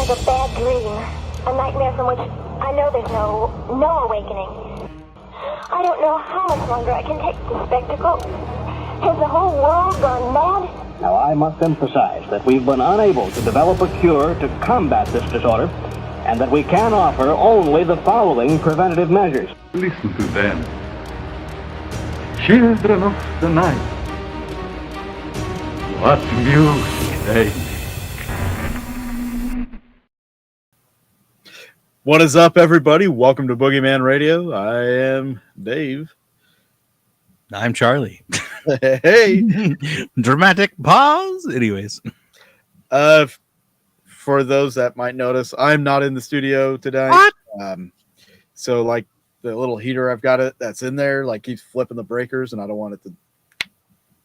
like a bad dream. A nightmare from which I know there's no awakening. I don't know how much longer I can take the spectacle. Has the whole world gone mad? Now, I must emphasize that we've been unable to develop a cure to combat this disorder, and that we can offer only the following preventative measures. Listen to them. Children of the night. What music they make. What is up, everybody? Welcome to Boogeyman Radio. I am Dave. I'm Charlie. Hey. Dramatic pause. Anyways. For those that might notice, I'm not in the studio today. What? So like the little heater I've got that's in there, like keeps flipping the breakers, and I don't want it to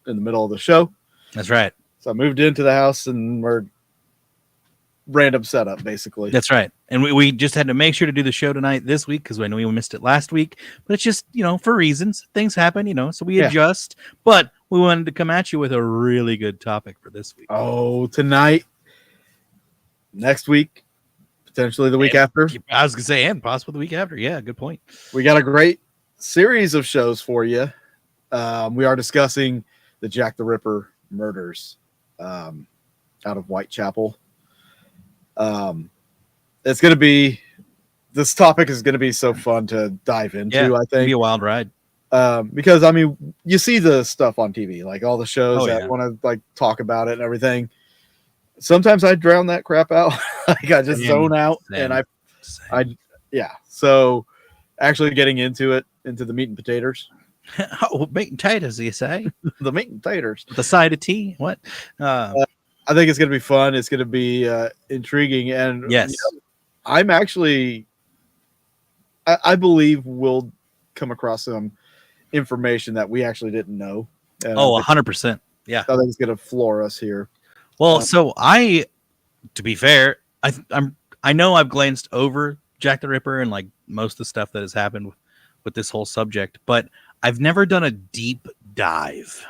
in the middle of the show. That's right. So I moved into the house and we're random setup, basically. That's right. And we just had to make sure to do the show tonight this week because I know we missed it last week. But it's just, for reasons. Things happen, so we adjust. But we wanted to come at you with a really good topic for this week. Oh, tonight, next week, potentially the week after. I was going to say, and possibly the week after. Yeah, good point. We got a great series of shows for you. We are discussing the Jack the Ripper murders out of Whitechapel. It's going to be, this topic is going to be so fun to dive into, I think. It'll be a wild ride. Because, you see the stuff on TV, like all the shows that want to talk about it and everything. Sometimes I drown that crap out. I just zone out. And so actually getting into the meat and potatoes. Oh, meat and taters, you say? The meat and taters. The side of tea? What? I think it's going to be fun. It's going to be intriguing. And yes, I'm actually, I believe we'll come across some information that we actually didn't know. And 100%. Yeah. I think it's going to floor us here. Well, to be fair, I know I've glanced over Jack the Ripper and most of the stuff that has happened with this whole subject, but I've never done a deep dive.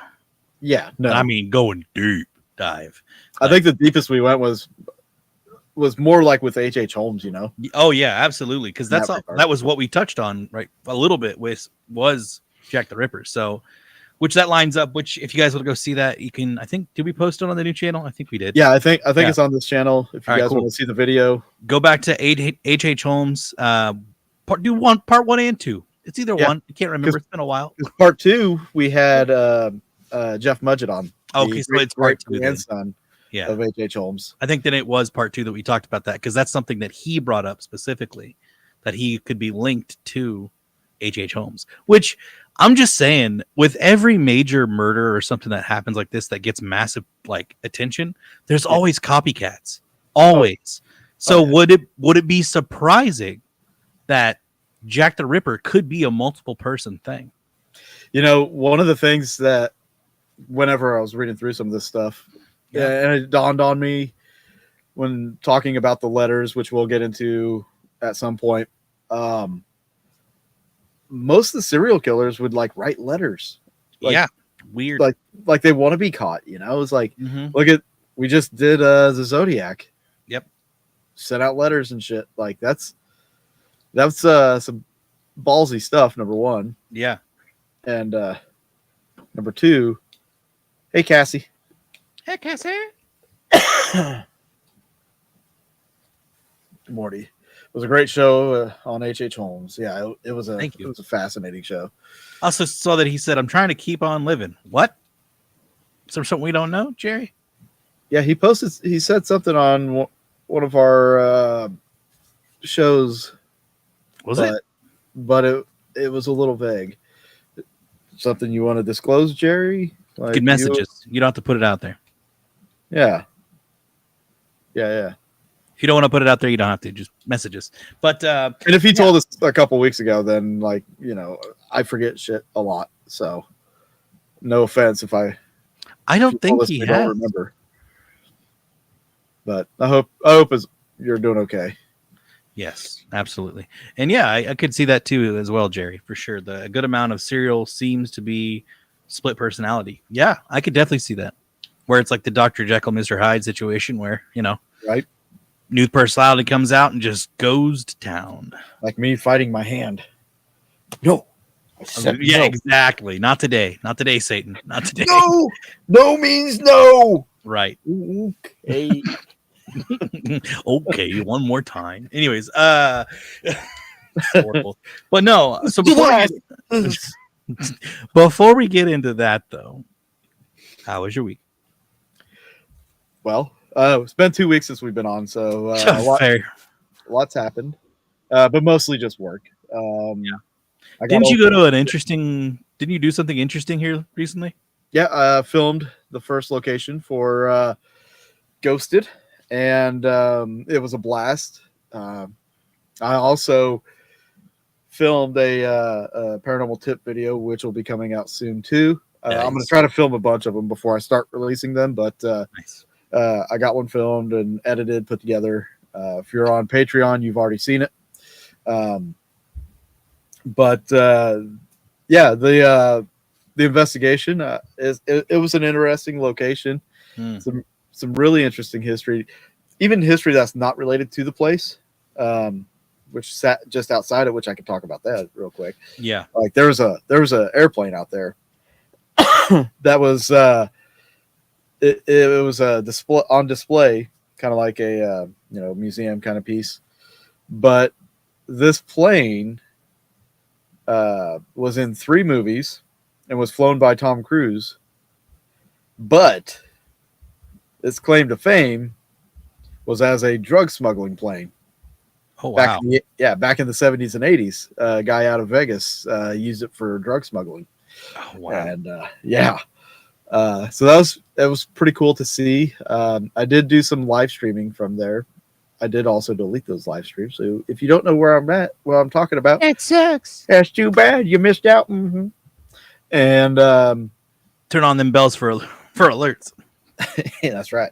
Yeah. No. Going deep dive. I think the deepest we went was more like with H.H. Holmes, Oh yeah, absolutely. Because that was what we touched on, right? A little bit was Jack the Ripper. So, which that lines up. Which, if you guys want to go see that, you can. I think, did we post it on the new channel? I think we did. Yeah, I think it's on this channel. If you guys want to see the video, go back to H.H. Holmes. Part 1 and 2. It's either one. I can't remember. It's been a while. Part 2, we had Jeff Mudgett on. Okay, so it's part 2. Grandson of H.H. Holmes. I think that it was part 2 that we talked about that because that's something that he brought up specifically, that he could be linked to H.H. Holmes. Which I'm just saying, with every major murder or something that happens like this that gets massive attention, there's always copycats. Always. So would it be surprising that Jack the Ripper could be a multiple person thing? One of the things that whenever I was reading through some of this stuff, and it dawned on me when talking about the letters, which we'll get into at some point. Most of the serial killers would write letters. Weird. Like they want to be caught. It's like, look at, we just did the Zodiac. Yep. Sent out letters and shit. That's some ballsy stuff. Number one. Yeah. And number two. Hey, Cassie. Hey, Cassie. Morty. It was a great show on H.H. Holmes. Yeah, it was a fascinating show. I also saw that he said, "I'm trying to keep on living." What? Is there something we don't know, Jerry? Yeah, he said something on one of our shows. Was it? But it was a little vague. Something you want to disclose, Jerry? Good messages. You don't have to put it out there. Yeah. Yeah. If you don't want to put it out there, you don't have to. Just messages. But and if he told us a couple weeks ago, then I forget shit a lot. So no offense if I don't think he has. Don't remember. But I hope you're doing okay. Yes, absolutely. And yeah, I could see that too as well, Jerry, for sure. A good amount of serial seems to be split personality. Yeah, I could definitely see that. Where it's like the Dr. Jekyll, Mr. Hyde situation where, Right. New personality comes out and just goes to town. Like me fighting my hand. No. I said Yeah, no. exactly. Not today. Not today, Satan. Not today. No. No means no. Right. Okay. Okay, one more time. Anyways, horrible. But no, so before we get into that though, how was your week? Well, it's been 2 weeks since we've been on, so Fair. lots happened, but mostly just work. Didn't you go to an interesting? Didn't you do something interesting here recently? Yeah, I filmed the first location for Ghosted, and it was a blast. I also filmed a paranormal tip video, which will be coming out soon too. Nice. I'm going to try to film a bunch of them before I start releasing them, but Nice. I got one filmed and edited, put together. If you're on Patreon, you've already seen it. Yeah, the investigation it was an interesting location. Some really interesting history, even history that's not related to the place, which sat just outside it, which I could talk about that real quick. Yeah, like there was a airplane out there that was it was a display, kind of like a museum kind of piece, but this plane was in 3 movies and was flown by Tom Cruise, but its claim to fame was as a drug smuggling plane. Oh wow! Back in the 70s and 80s, a guy out of Vegas used it for drug smuggling. Oh wow! And so that was pretty cool to see. I did do some live streaming from there. I did also delete those live streams. So if you don't know where I'm at, what I'm talking about, That sucks. that's too bad. You missed out. Mm-hmm. And turn on them bells for alerts. yeah, that's right.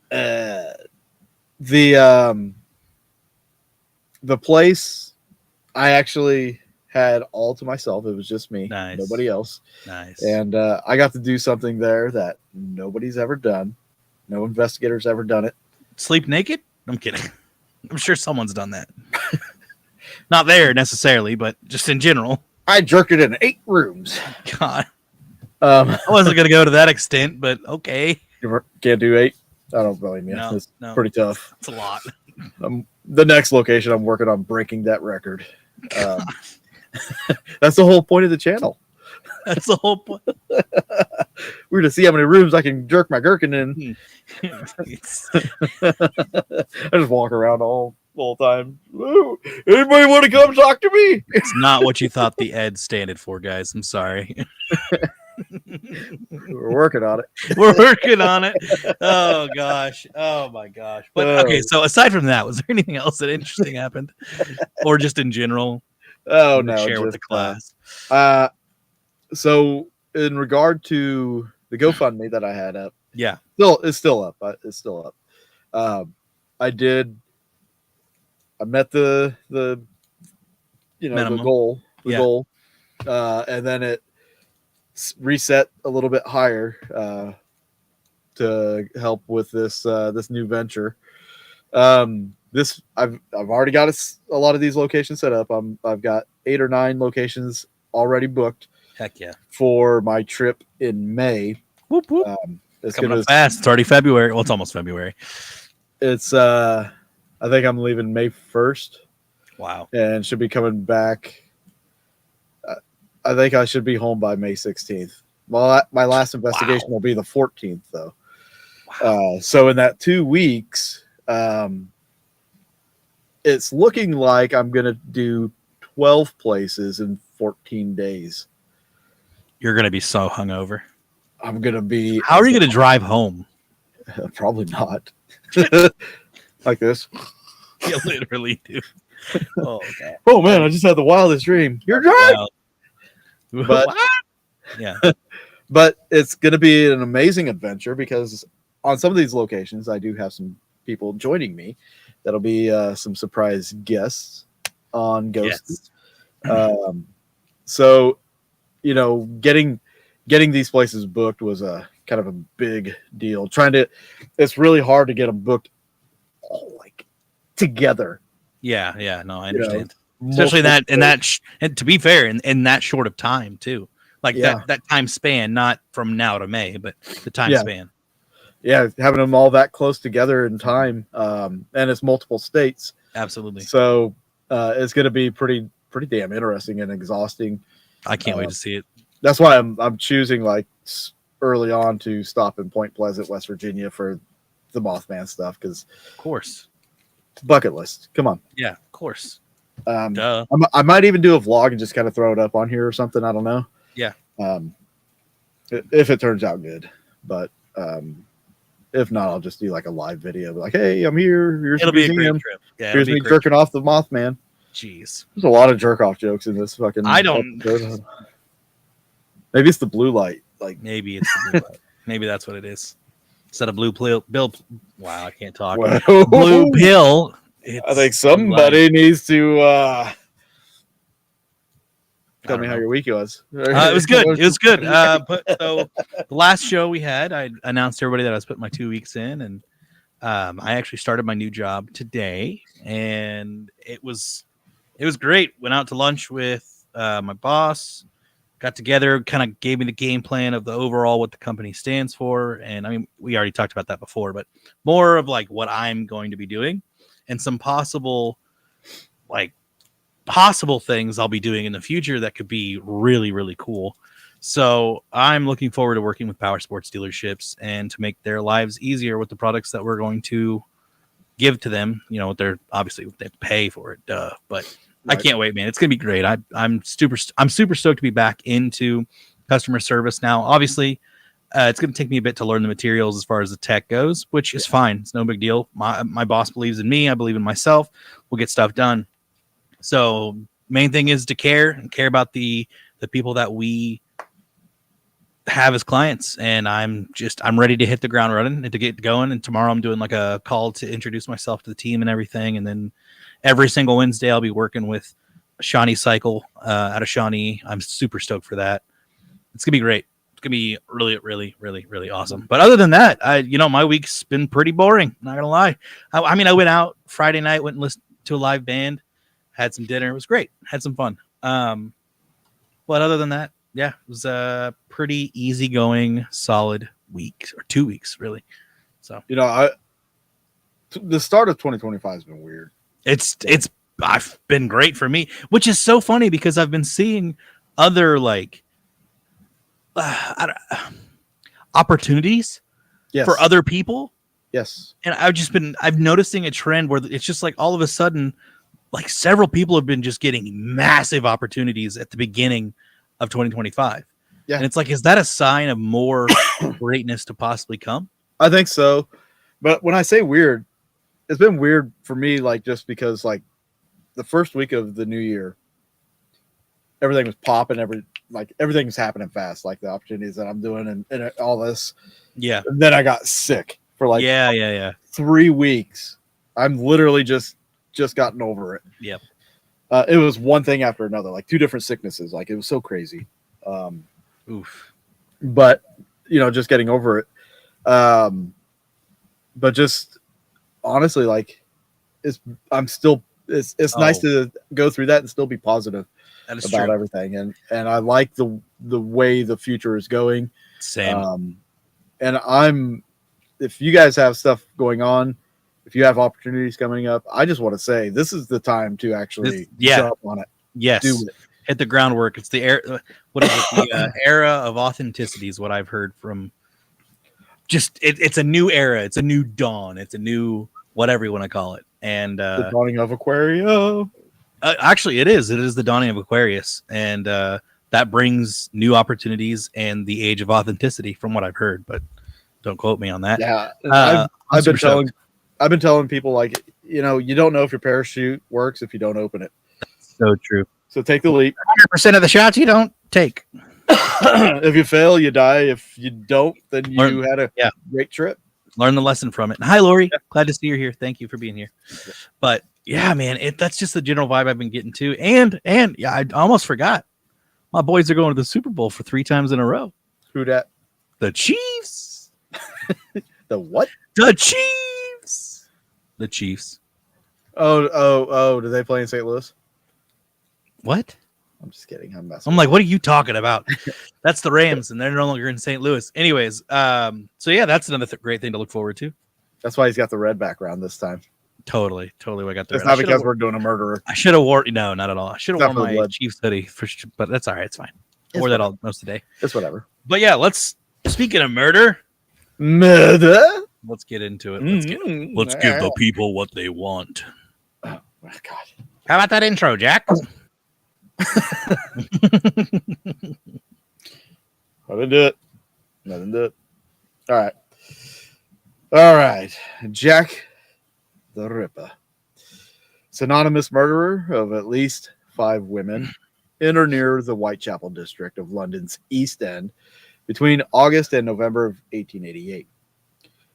The place I actually had all to myself. It was just me, Nice. Nobody else. Nice. And I got to do something there that nobody's ever done. No investigator's ever done it. Sleep naked? I'm kidding. I'm sure someone's done that. Not there necessarily, but just in general. I jerked it in 8 rooms. God. I wasn't going to go to that extent, but okay. You can't do 8? I don't blame you. No, It's no. pretty tough. It's a lot. The next location, I'm working on breaking that record. That's the whole point of the channel. That's the whole point. We're to see how many rooms I can jerk my gherkin in. I just walk around all time. Ooh, anybody want to come talk to me? It's not what you thought the Ed standed for, guys. I'm sorry. We're working on it. We're working on it. Oh gosh. Oh my gosh. But okay, so aside from that, was there anything else that interesting happened? Or just in general? Oh no, Share with the class. So in regard to the GoFundMe that I had up, Yeah. it's still up. It's still up. I met the Minimum. the goal, Yeah. goal, and then it reset a little bit higher to help with this new venture. This I've already got a lot of these locations set up. I've got 8 or 9 locations already booked. Heck yeah. For my trip in May. Whoop, whoop. It's Coming up fast. It's already February. Well, it's almost February. It's I think I'm leaving May 1st. Wow. And should be coming back. I think I should be home by May 16th. Well, my last investigation will be the 14th, though. Wow. So in that 2 weeks, it's looking like I'm going to do 12 places in 14 days. You're going to be so hungover. I'm going to be... How are you going to drive home? Probably not. Like this. You literally do. Oh, God. Oh, man, I just had the wildest dream. You're driving! Wow. But, what? Yeah. But it's going to be an amazing adventure because on some of these locations, I do have some people joining me. That'll be some surprise guests on Ghosts. Yes. So, getting these places booked was a kind of a big deal. It's really hard to get them booked all like together. Yeah. No, I You know, understand. Especially multiple and to be fair, in that short of time too, like Yeah. that time span, not from now to May, but the time Yeah. span. Yeah, having them all that close together in time, and it's multiple states, Absolutely. so it's going to be pretty damn interesting and exhausting. I can't wait to see it. That's why I'm choosing like early on to stop in Point Pleasant, West Virginia for the Mothman stuff, because Of course. bucket list. Come on. Yeah, of course. I might even do a vlog and just kind of throw it up on here or something. I don't know. Yeah. If it turns out good, but if not, I'll just do like a live video, like, hey, I'm here. Here's It'll the be a museum. great trip. Yeah, Here's me jerking off the Mothman. Jeez. There's a lot of jerk off jokes in this fucking. I don't. episode. Maybe it's the blue light. Like Maybe it's the blue light. Maybe that's what it is. Instead of blue pill. Wow, I can't talk. Whoa. Blue pill. I think somebody needs to tell me how your week was. It was good. It was good. But so the last show we had, I announced to everybody that I was putting my 2 weeks in, and I actually started my new job today, and it was great. Went out to lunch with my boss, got together, kind of gave me the game plan of the overall what the company stands for, and I mean we already talked about that before, but more of like what I'm going to be doing and some possible things I'll be doing in the future that could be really, really cool. So I'm looking forward to working with power sports dealerships and to make their lives easier with the products that we're going to give to them. You know, they're obviously they pay for it, but right. I can't wait, man. It's gonna be great. I'm super stoked to be back into customer service now. Obviously, it's gonna take me a bit to learn the materials as far as the tech goes, which is fine. It's no big deal. My boss believes in me. I believe in myself. We'll get stuff done. So main thing is to care about the people that we have as clients. And I'm ready to hit the ground running and to get going. And tomorrow I'm doing like a call to introduce myself to the team and everything. And then every single Wednesday I'll be working with Shawnee Cycle out of Shawnee. I'm super stoked for that. It's gonna be great. It's gonna be really, really, really, really awesome. But other than that, my week's been pretty boring. Not gonna lie. I mean, I went out Friday night, went and listened to a live band. Had some dinner. It was great. Had some fun. But other than that, yeah, it was a pretty easygoing, solid week or 2 weeks, really. So the start of 2025 has been weird. It's been great for me, which is so funny because I've been seeing other opportunities for other people. Yes, and I'm noticing a trend where it's just like all of a sudden. Like several people have been just getting massive opportunities at the beginning of 2025. Yeah. And it's like, is that a sign of more greatness to possibly come? I think so. But when I say weird, it's been weird for me, like just because like the first week of the new year, everything was popping, everything's happening fast, like the opportunities that I'm doing and all this. Yeah. And then I got sick for like 3 weeks. I'm literally just gotten over it. Yep. It was one thing after another, like 2 different sicknesses. Like it was so crazy. Oof. But just getting over it. But just honestly, like it's nice to go through that and still be positive about everything. And I like the way the future is going. Same. And if you guys have stuff going on, if you have opportunities coming up, I just want to say this is the time to actually jump on it. Yes. Do it. Hit the groundwork. It's the era. What is it? The era of authenticity is what I've heard from. It's a new era. It's a new dawn. It's a new whatever you want to call it. And the dawning of Aquaria. Actually, it is. It is the dawning of Aquarius, and that brings new opportunities and the age of authenticity, from what I've heard. But don't quote me on that. Yeah, I've been telling people, like, you don't know if your parachute works if you don't open it. So true. So take the leap. 100% of the shots you don't take. If you fail, you die. If you don't, then you had a great trip. Learn the lesson from it. And hi, Lori. Yeah. Glad to see you here. Thank you for being here. But yeah, man, that's just the general vibe I've been getting to. And yeah, I almost forgot. My boys are going to the Super Bowl for 3 times in a row. Who dat? The Chiefs. The what? The Chiefs. The Chiefs. Oh! Do they play in St. Louis? What? I'm just kidding. I'm messing. I'm like, what are you talking about? That's the Rams, and they're no longer in St. Louis. Anyways, so yeah, that's another great thing to look forward to. That's why he's got the red background this time. Totally. I got the It's red. not because we're doing a murderer. I should have worn. No, not at all. I should have worn my blood. Chiefs hoodie for sure, but that's all right. It's fine. I It's wore that whatever. all most of the day. It's whatever. But yeah, speaking of murder, let's get into it. Let's give the people what they want. Oh my God. How about that intro, Jack? I didn't do it. All right. Jack the Ripper, synonymous murderer of at least 5 women in or near the Whitechapel district of London's East End between August and November of 1888.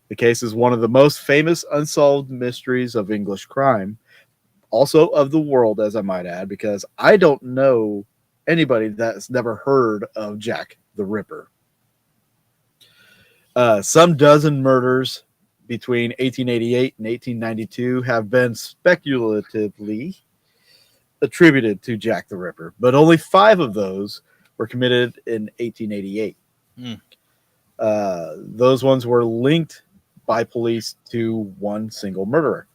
The case is one of the most famous unsolved mysteries of English crime, also of the world, as I might add, because I don't know anybody that's never heard of Jack the Ripper. Some dozen murders between 1888 and 1892 have been speculatively attributed to Jack the Ripper, but only 5 of those were committed in 1888. Those ones were linked by police to one single murderer.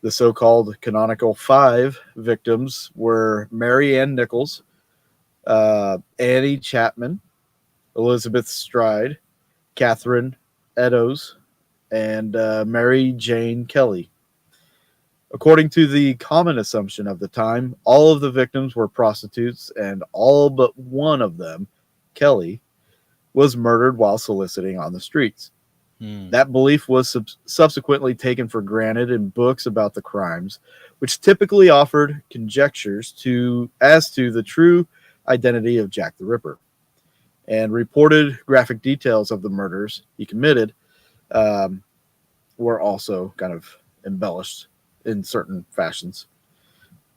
The so-called canonical 5 victims were Mary Ann Nichols, Annie Chapman, Elizabeth Stride, Catherine Eddowes, and Mary Jane Kelly. According to the common assumption of the time, all of the victims were prostitutes, and all but one of them, Kelly, was murdered while soliciting on the streets. That belief was subsequently taken for granted in books about the crimes, which typically offered conjectures as to the true identity of Jack the Ripper, and reported graphic details of the murders he committed were also kind of embellished in certain fashions.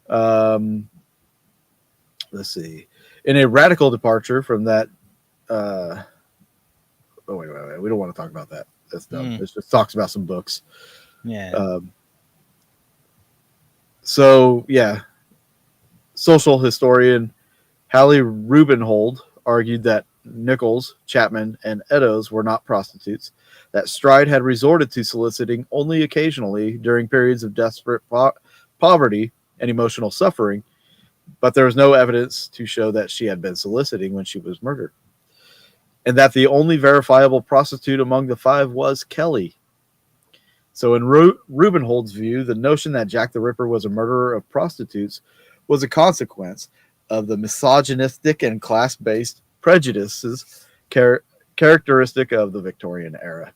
Let's see. In a radical departure from that wait. We don't want to talk about that. That's dumb. It just talks about some books. Yeah. Social historian Hallie Rubenhold argued that Nichols, Chapman, and Eddowes were not prostitutes, that Stride had resorted to soliciting only occasionally during periods of desperate poverty and emotional suffering, but there was no evidence to show that she had been soliciting when she was murdered, and that the only verifiable prostitute among the 5 was Kelly. So in Rubenhold's view, the notion that Jack the Ripper was a murderer of prostitutes was a consequence of the misogynistic and class-based prejudices characteristic of the Victorian era.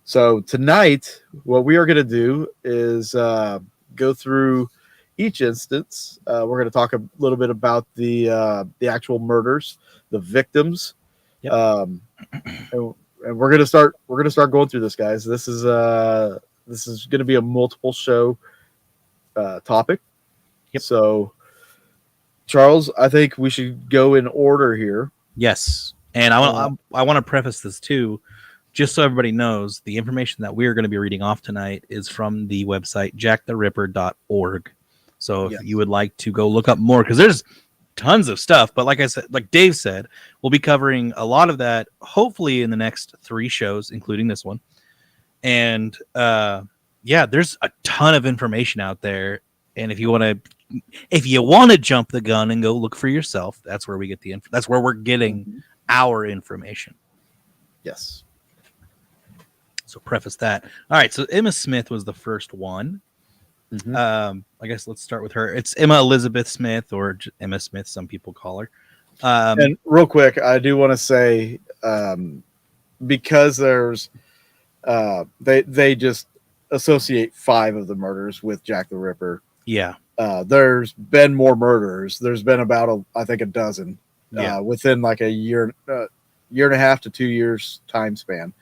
So tonight, what we are going to do is go through each instance. We're going to talk a little bit about the actual murders, the victims. Yep. And we're gonna start going through this, guys. This is going to be a multiple show topic. Yep. So, Charles, I think we should go in order here. Yes, and I want to preface this too, just so everybody knows the information that we're going to be reading off tonight is from the website jacktheripper.org. So if you would like to go look up more, because there's tons of stuff, but like I said, like Dave said, we'll be covering a lot of that hopefully in the next 3 shows, including this one. And there's a ton of information out there, and if you want to jump the gun and go look for yourself, that's where we get that's where we're getting our information. Yes. So preface that. All right, so Emma Smith was the first one. I guess let's start with her. It's Emma Elizabeth Smith, or Emma Smith, some people call her. And real quick, I do want to say, because there's they just associate 5 of the murders with Jack the Ripper. Yeah. There's been more murders. There's been about I think a dozen within like a year and a half to 2 years time span.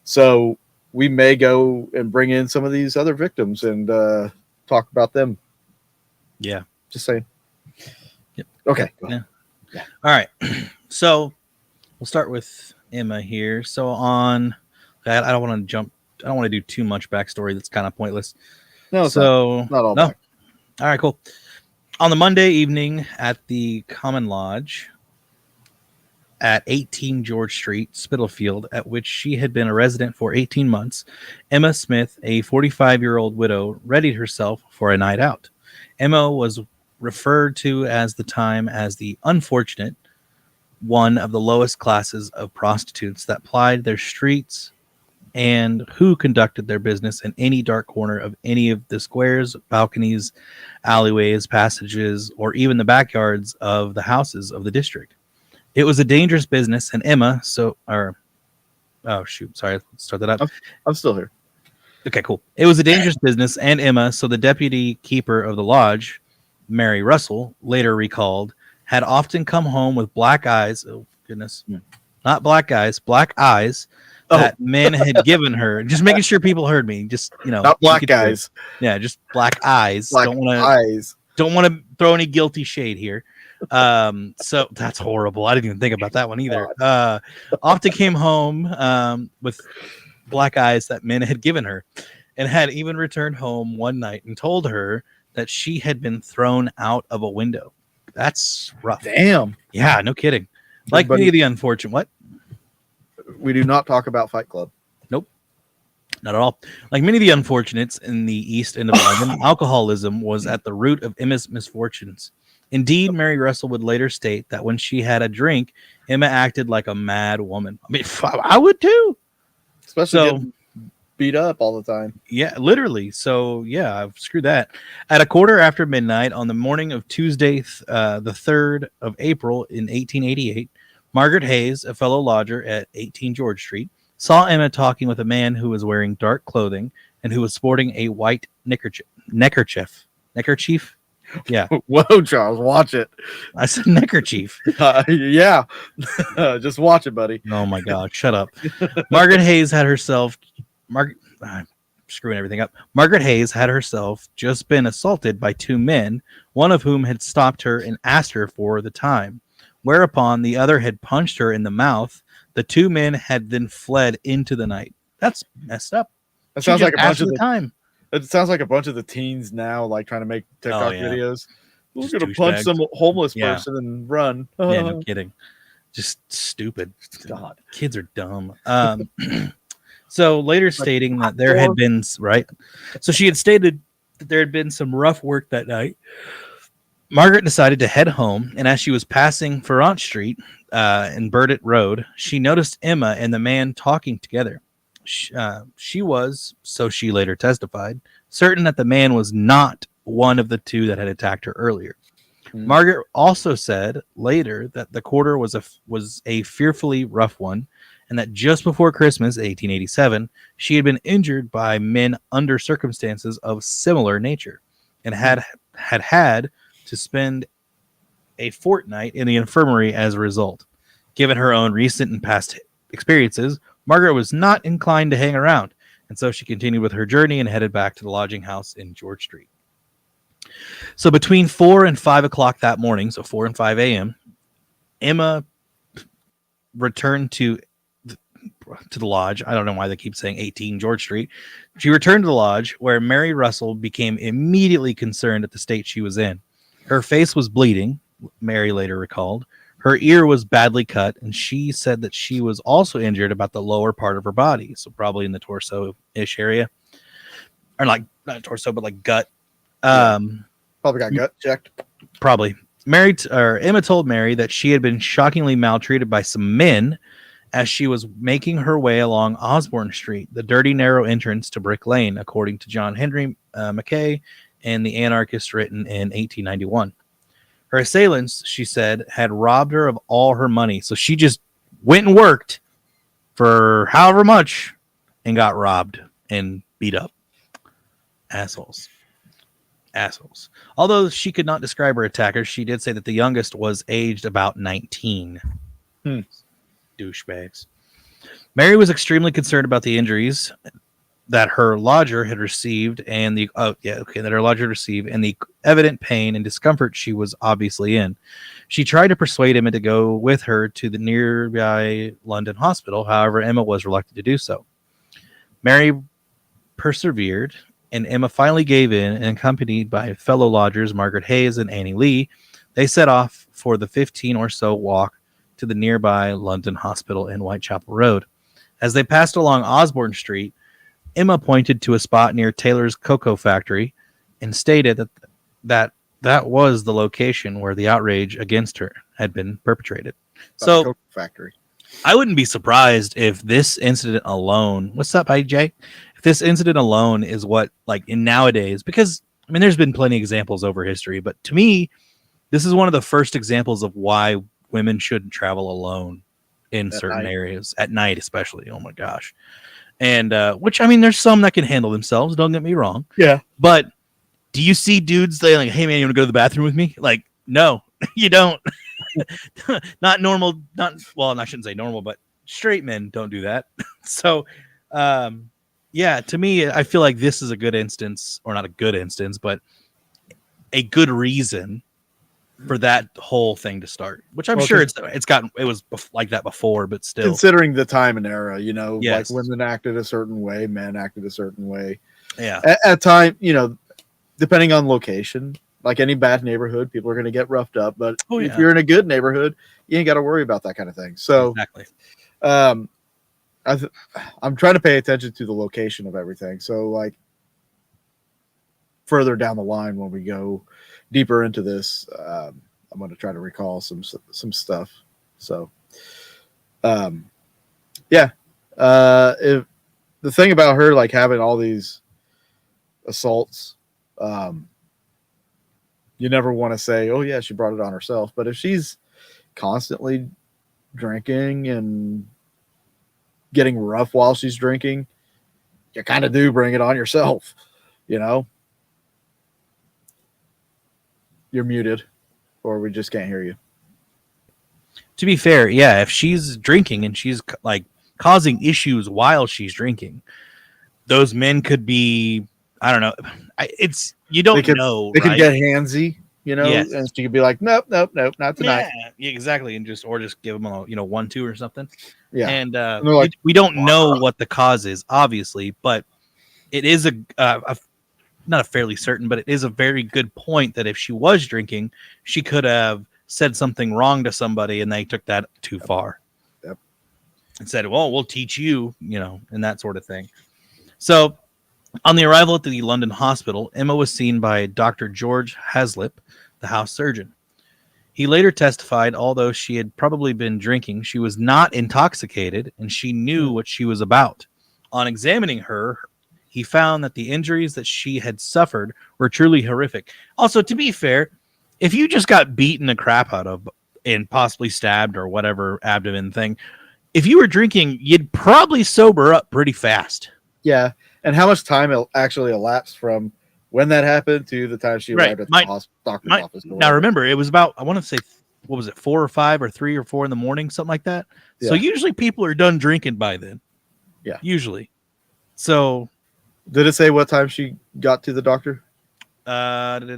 So we may go and bring in some of these other victims and talk about them. Yeah. Just saying. Yep. Okay. Go ahead. Yeah. All right. So we'll start with Emma here. So I don't want to jump don't want to do too much backstory. That's kind of pointless. No, so not all no. back. All right, cool. On the Monday evening at the Common Lodge at 18 George Street, Spitalfield, at which she had been a resident for 18 months, Emma Smith, a 45-year-old widow, readied herself for a night out. Emma was referred to as the time as the unfortunate, one of the lowest classes of prostitutes that plied their streets and who conducted their business in any dark corner of any of the squares, balconies, alleyways, passages, or even the backyards of the houses of the district. It was a dangerous business, and Emma, sorry, let's start that up. I'm still here. Okay, cool. It was a dangerous business, and Emma, so the deputy keeper of the lodge, Mary Russell, later recalled, had often come home with black eyes. Oh, goodness. Not black eyes, black eyes that men had given her. Just making sure people heard me. Just, Not black guys. Yeah, just black eyes. Black eyes. Don't want to throw any guilty shade here. So that's horrible. I didn't even think about that one either. Often came home with black eyes that men had given her, and had even returned home one night and told her that she had been thrown out of a window. That's rough. Damn. Yeah, no kidding. Like many of the unfortunate. What? We do not talk about Fight Club. Nope. Not at all. Like many of the unfortunates in the East End of London, alcoholism was at the root of Emma's misfortunes. Indeed, Mary Russell would later state that when she had a drink, Emma acted like a mad woman. I mean, I would too. Especially getting beat up all the time. Yeah, literally. So, yeah, screw that. At a quarter after midnight on the morning of Tuesday, the 3rd of April in 1888, Margaret Hayes, a fellow lodger at 18 George Street, saw Emma talking with a man who was wearing dark clothing and who was sporting a white neckerchief. Yeah. Whoa, Charles, watch it. I said neckerchief. Yeah. Just watch it, buddy. Oh, my God. Shut up. Margaret Hayes had herself... I'm screwing everything up. Margaret Hayes had herself just been assaulted by two men, one of whom had stopped her and asked her for the time, whereupon the other had punched her in the mouth. The two men had then fled into the night. That's messed up. That sounds like a bunch of the time. It sounds like a bunch of the teens now, like trying to make TikTok videos. We're Just gonna punch some homeless Yeah. person and run. Yeah, no kidding. Just stupid. God. Kids are dumb. So later stating that there had been, right? So she had stated that there had been some rough work that night. Margaret decided to head home, and as she was passing Ferrant Street and Burdett Road, she noticed Emma and the man talking together. She was, so she later testified, certain that the man was not one of the two that had attacked her earlier. Margaret also said later that the quarter was a fearfully rough one, and that just before Christmas, 1887, she had been injured by men under circumstances of similar nature, and had to spend a fortnight in the infirmary as a result. Given her own recent and past experiences, Margaret was not inclined to hang around, and so she continued with her journey and headed back to the lodging house in George Street. So between 4 and 5 o'clock that morning, so 4 and 5 a.m., Emma returned to the lodge. I don't know why they keep saying 18 George Street. She returned to the lodge, where Mary Russell became immediately concerned at the state she was in. Her face was bleeding, Mary later recalled. Her ear was badly cut, and she said that she was also injured about the lower part of her body, so probably in the torso-ish area. Or like, not torso, but like gut. Probably got gut checked. Probably. Emma told Mary that she had been shockingly maltreated by some men as she was making her way along Osborne Street, the dirty, narrow entrance to Brick Lane, according to John Henry Mackay and The Anarchist, written in 1891. Her assailants, she said, had robbed her of all her money. So she just went and worked for however much and got robbed and beat up. Assholes. Although she could not describe her attackers, she did say that the youngest was aged about 19. Douchebags. Mary was extremely concerned about the injuries that her lodger had received and the evident pain and discomfort she was obviously in. She tried to persuade Emma to go with her to the nearby London hospital. However, Emma was reluctant to do so. Mary persevered, and Emma finally gave in, and accompanied by fellow lodgers Margaret Hayes and Annie Lee, they set off for the 15 or so walk to the nearby London Hospital in Whitechapel Road. As they passed along Osborne Street, Emma pointed to a spot near Taylor's cocoa factory and stated that was the location where the outrage against her had been perpetrated. So, Coke factory. I wouldn't be surprised if this incident alone, what's up, IJ? If this incident alone is what, like, in nowadays, because, I mean, there's been plenty of examples over history, but to me, this is one of the first examples of why women shouldn't travel alone in certain areas, at night especially. Oh my gosh. And, which, I mean, there's some that can handle themselves, don't get me wrong. Yeah. But do you see dudes saying, like, hey, man, you want to go to the bathroom with me? Like, no, you don't. Not normal, well, I shouldn't say normal, but straight men don't do that. So, yeah, to me, I feel like this is a good instance, or not a good instance, but a good reason for that whole thing to start, which I'm sure it was like that before, but still, considering the time and era, Yes. like women acted a certain way, men acted a certain way. Yeah. At time, depending on location, like any bad neighborhood, people are going to get roughed up. But if you're in a good neighborhood, you ain't got to worry about that kind of thing. So, exactly. I'm trying to pay attention to the location of everything. So, like, further down the line when we go deeper into this, I'm going to try to recall some stuff. So, if the thing about her, like, having all these assaults, you never want to say, oh yeah, she brought it on herself. But if she's constantly drinking and getting rough while she's drinking, you kind of do bring it on yourself. You're muted, or we just can't hear you. To be fair, yeah, if she's drinking and she's like causing issues while she's drinking, those men could be, I don't know. You don't know. They could get handsy, Yes. and she could be like, nope, not tonight. Yeah, exactly, and just give them a 1-2 or something. Yeah, and like, we don't know what the cause is, obviously, but it is not a fairly certain, but it is a very good point that if she was drinking, she could have said something wrong to somebody, and they took that too far. Yep. And said, well, we'll teach you, and that sort of thing. So, on the arrival at the London hospital, Emma was seen by Dr. George Haslip, the house surgeon. He later testified, although she had probably been drinking, she was not intoxicated, and she knew what she was about. On examining her, he found that the injuries that she had suffered were truly horrific. Also, to be fair, if you just got beaten the crap out of and possibly stabbed or whatever abdomen thing, if you were drinking, you'd probably sober up pretty fast. Yeah. And how much time actually elapsed from when that happened to the time she arrived at the doctor's office? Now, remember, it was about, I want to say, what was it, 4 or 5 or 3 or 4 in the morning, something like that. Yeah. So usually people are done drinking by then. Yeah. Usually. So. Did it say what time she got to the doctor? Let me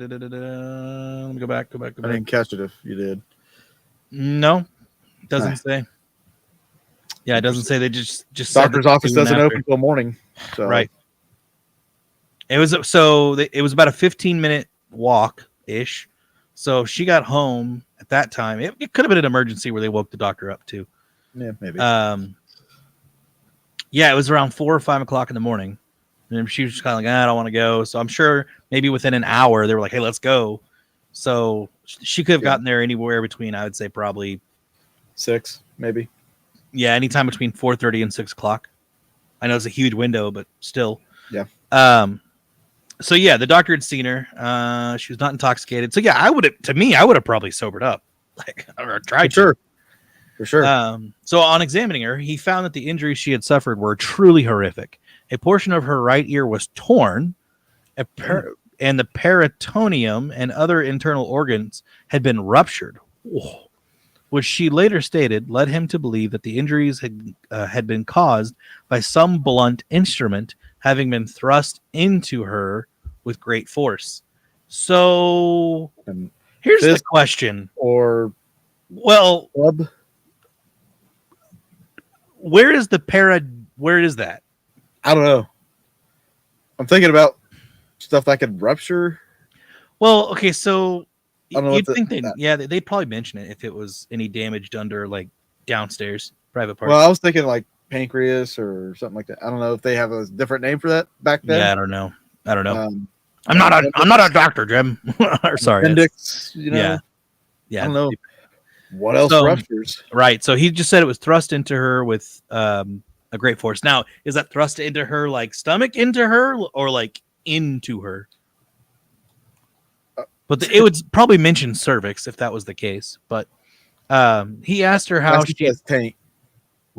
go back. I didn't catch it if you did. No, it doesn't say. Yeah, it doesn't say. They just doctor's office doesn't open until morning. So. Right. It was about a 15-minute walk ish. So she got home at that time. It could have been an emergency where they woke the doctor up too. Yeah, maybe. Yeah, it was around 4 or 5 o'clock in the morning, and she was just kind of like, I don't want to go. So I'm sure maybe within an hour they were like, hey, let's go. So she could have gotten there anywhere between, I would say, probably 6, maybe. Yeah, anytime between 4:30 and 6 o'clock. I know it's a huge window, but still. Yeah. So yeah, the doctor had seen her. She was not intoxicated. So yeah, I would have probably sobered up, or tried to. For sure. So on examining her, he found that the injuries she had suffered were truly horrific. A portion of her right ear was torn, and the peritoneum and other internal organs had been ruptured. Whoa. Which she later stated led him to believe that the injuries had been caused by some blunt instrument having been thrust into her with great force. So here's the question. Club? Where is the where is that? I don't know. I'm thinking about stuff that could rupture. Well, okay, so I don't know you'd what think they'd probably mention it if it was any damaged under like downstairs private parts. Well, I was thinking like pancreas or something like that. I don't know if they have a different name for that back then. Yeah, I don't know. Um, I'm not a doctor, Jim. Or sorry. appendix, you know. Yeah. Yeah. I don't know what else So- ruptures. Right. So he just said it was thrust into her with a great force. Now, is that thrust into her like stomach into her or like into her? But it would probably mention cervix if that was the case. But he asked her how Cassie she. says taint.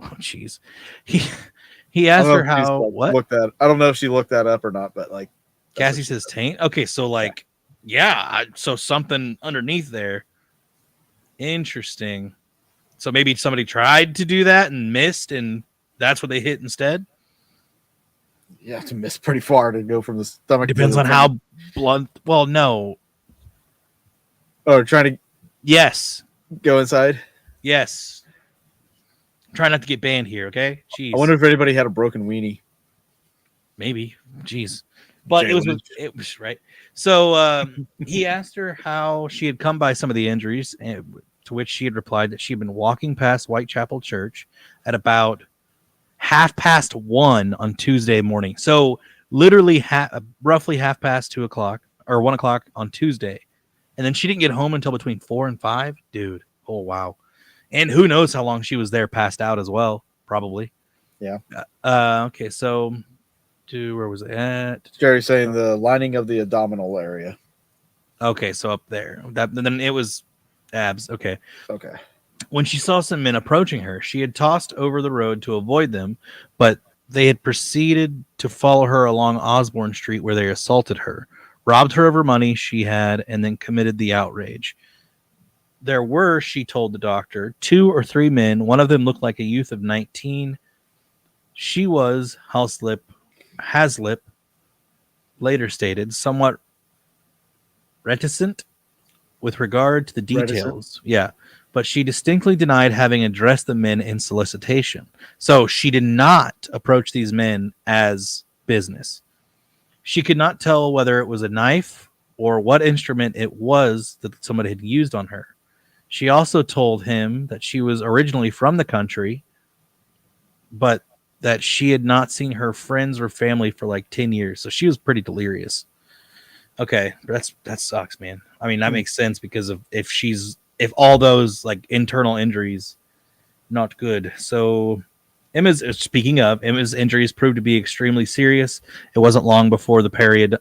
Oh, jeez. He asked her how what? Looked that. I don't know if she looked that up or not, but like Cassie says taint. Okay, so like, so something underneath there. Interesting. So maybe somebody tried to do that and missed, and that's what they hit instead. you have to miss pretty far to go from the stomach. Depends to on how blunt. Well, no. Oh, trying to Yes. go inside. Yes. Try not to get banned here, okay? Jeez. I wonder if anybody had a broken weenie. Maybe. Jeez. But Jalen. it was right. So he asked her how she had come by some of the injuries, and to which she had replied that she had been walking past Whitechapel Church at about 1:30 on Tuesday morning. So literally roughly 2:30 or 1:00 on Tuesday. And then she didn't get home until between 4 and 5. Dude. Oh, wow. And who knows how long she was there passed out as well. Probably. Yeah. Okay. So where was it at? Jerry's saying the lining of the abdominal area. Okay. So up there, then it was abs. Okay. Okay. When she saw some men approaching her, she had tossed over the road to avoid them, but they had proceeded to follow her along Osborne Street, where they assaulted her, robbed her of her money she had, and then committed the outrage. There were, she told the doctor, 2 or 3 men. One of them looked like a youth of 19. She was, Haslip later stated, somewhat reticent with regard to the details. Yeah. But she distinctly denied having addressed the men in solicitation. So she did not approach these men as business. She could not tell whether it was a knife or what instrument it was that somebody had used on her. She also told him that she was originally from the country, but that she had not seen her friends or family for like 10 years. So she was pretty delirious. Okay, that sucks, man. I mean, that makes sense because of if all those like internal injuries, not good. So Emma's injuries proved to be extremely serious. It wasn't long before the peritonitis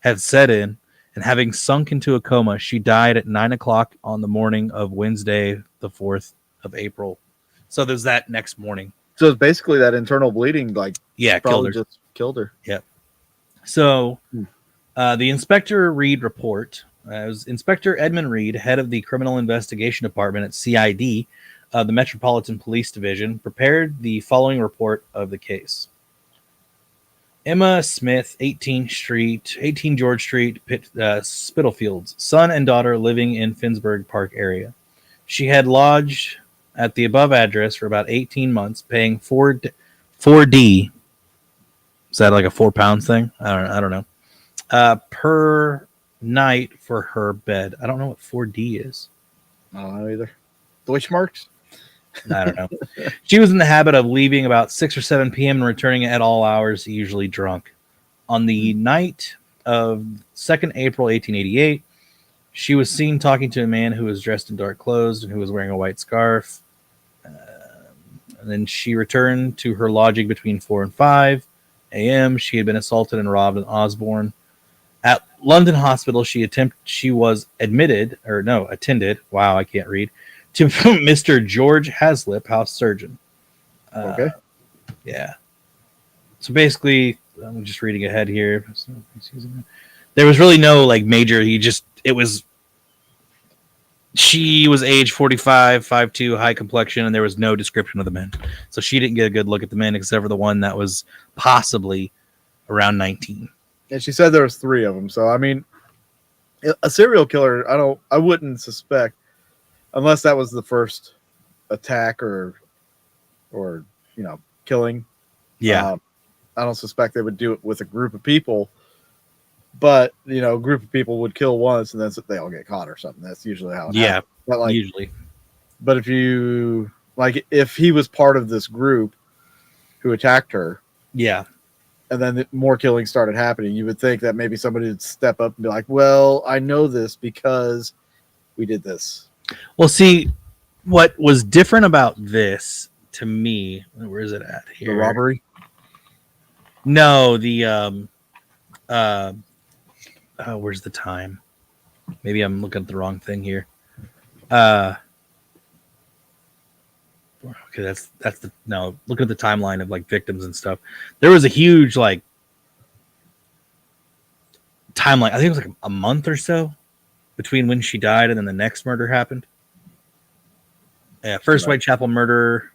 had set in, and having sunk into a coma, she died at 9:00 on the morning of Wednesday, the 4th of April. So there's that next morning. So it's basically that internal bleeding, like Killed her. just killed her. Yep. So the Inspector Reed report, it was Inspector Edmund Reed, head of the Criminal Investigation Department at CID, the Metropolitan Police Division, prepared the following report of the case. Emma Smith, 18 George Street, Spitalfields, son and daughter living in Finsburg Park area. She had lodged at the above address for about 18 months, paying 4D. Is that like a 4 pounds thing? I don't know. Per night for her bed. I don't know what 4D is. I don't know either. Deutschmarks? I don't know. She was in the habit of leaving about 6 or 7 p.m. and returning at all hours, usually drunk. On the night of 2nd April 1888, she was seen talking to a man who was dressed in dark clothes and who was wearing a white scarf. And then she returned to her lodging between 4 and 5 a.m. She had been assaulted and robbed in Osborne. At London Hospital, she was attended. Wow, I can't read. To Mr. George Haslip, house surgeon. Okay. Yeah. So basically, I'm just reading ahead here. There was really no like major. She was age 45, 5'2", high complexion, and there was no description of the men. So she didn't get a good look at the men except for the one that was possibly around 19. And she said there was 3 of them. So I mean, a serial killer, I wouldn't suspect, unless that was the first attack or killing. Yeah. I don't suspect they would do it with a group of people, but a group of people would kill once and then they all get caught or something. That's usually how it happens. But usually. But if he was part of this group who attacked her, Yeah. and then more killings started happening, you would think that maybe somebody would step up and be like, well, I know this because we did this. Well, see, what was different about this to me, where is it at here? The robbery? No, the where's the time? Maybe I'm looking at the wrong thing here. Okay, that's the no. Look at the timeline of like victims and stuff. There was a huge like timeline. I think it was like a month or so between when she died and then the next murder happened. Yeah, first Right. Whitechapel murder.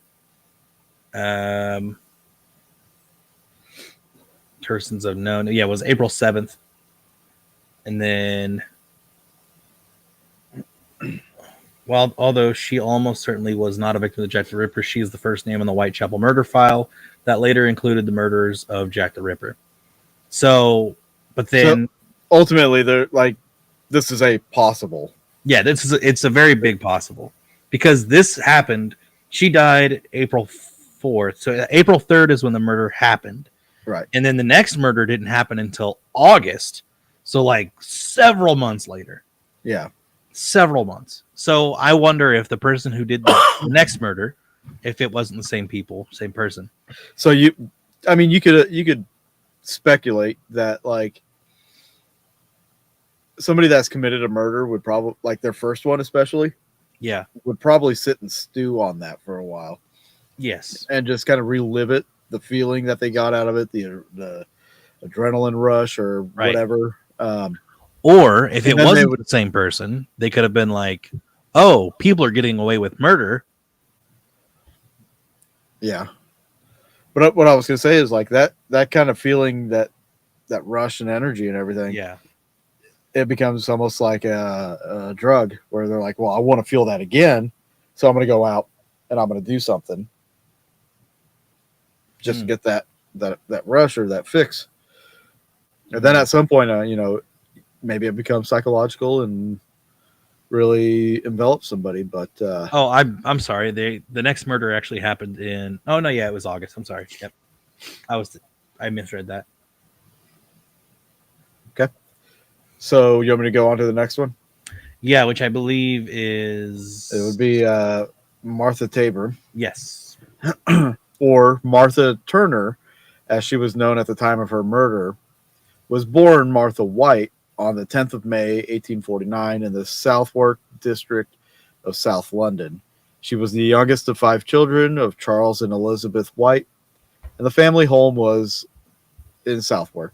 Persons unknown. Yeah, it was April 7th. And then, although she almost certainly was not a victim of Jack the Ripper, she is the first name on the Whitechapel murder file that later included the murders of Jack the Ripper. So, but then ultimately, they're like, this is a possible. Yeah, it's a very big possible because this happened. She died April 4th, so April 3rd is when the murder happened. Right. And then the next murder didn't happen until August. So like several months later. Yeah. Several months. So I wonder if the person who did the next murder, if it wasn't the same person. So you could speculate that like somebody that's committed a murder would probably, like their first one especially, Yeah. would probably sit and stew on that for a while. Yes. And just kind of relive it, the feeling that they got out of it, the adrenaline rush or Right. whatever. Or if it And then wasn't the same person, they could have been like, oh, people are getting away with murder. Yeah. But what I was going to say is like that kind of feeling, that rush and energy and everything. Yeah. It becomes almost like a drug where they're like, well, I want to feel that again. So I'm going to go out and I'm going to do something just to get that rush or that fix. And then at some point, maybe it becomes psychological and really envelops somebody. But Oh, I'm sorry. The next murder actually happened in. Oh no, yeah, it was August. I'm sorry. Yep, I misread that. okay. So you want me to go on to the next one? Yeah, which I believe is. It would be Martha Tabor, Yes. or Martha Turner, as she was known at the time of her murder, was born Martha White on the 10th of May, 1849, in the Southwark district of South London. She was the youngest of 5 children of Charles and Elizabeth White, and the family home was in Southwark.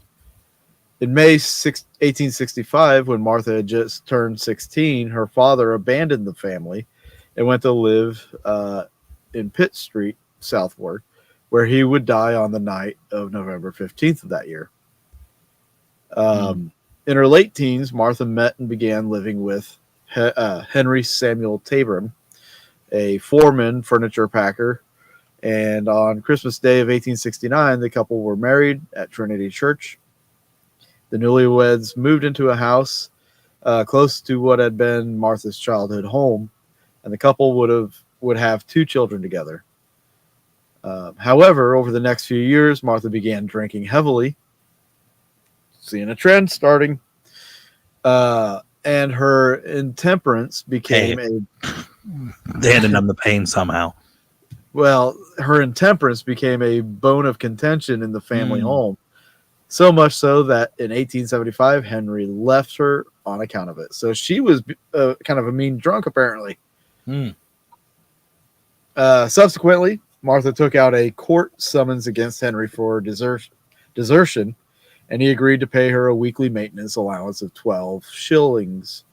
In May 1865, when Martha had just turned 16, her father abandoned the family and went to live in Pitt Street, Southwark, where he would die on the night of November 15th of that year. In her late teens, Martha met and began living with Henry Samuel Tabor, a foreman furniture packer, and on Christmas Day of 1869, the couple were married at Trinity Church. The newlyweds moved into a house close to what had been Martha's childhood home, and the couple would have 2 children together. However, over the next few years, Martha began drinking heavily, seeing a trend starting, and her intemperance became They had to numb the pain somehow. her intemperance became a bone of contention in the family home. So much so that in 1875, Henry left her on account of it. So she was kind of a mean drunk, apparently. Subsequently, Martha took out a court summons against Henry for desertion, and he agreed to pay her a weekly maintenance allowance of 12 shillings.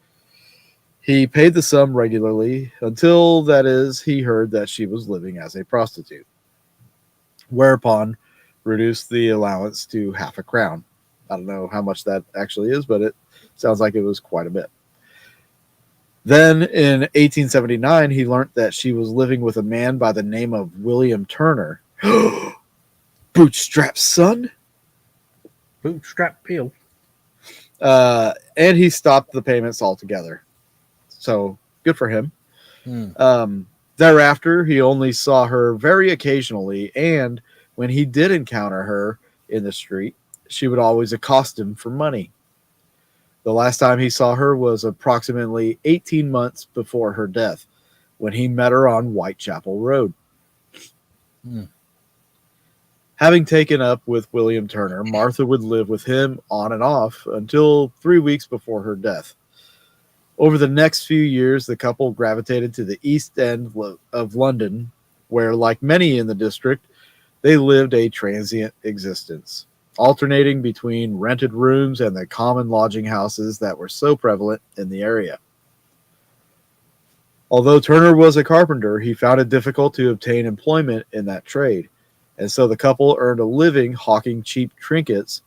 He paid the sum regularly until, that is, he heard that she was living as a prostitute, whereupon reduced the allowance to half a crown. I don't know how much that actually is, but it sounds like it was quite a bit. Then in 1879, he learned that she was living with a man by the name of William Turner. bootstrap, son. Bootstrap peel. And he stopped the payments altogether. So good for him. Thereafter, he only saw her very occasionally, and when he did encounter her in the street, she would always accost him for money. The last time he saw her was approximately 18 months before her death, when he met her on Whitechapel Road. Having taken up with William Turner, Martha would live with him on and off until 3 weeks before her death. Over the next few years, the couple gravitated to the East End of London, where, like many in the district, they lived a transient existence, alternating between rented rooms and the common lodging houses that were so prevalent in the area. Although Turner was a carpenter, he found it difficult to obtain employment in that trade, and so the couple earned a living hawking cheap trinkets,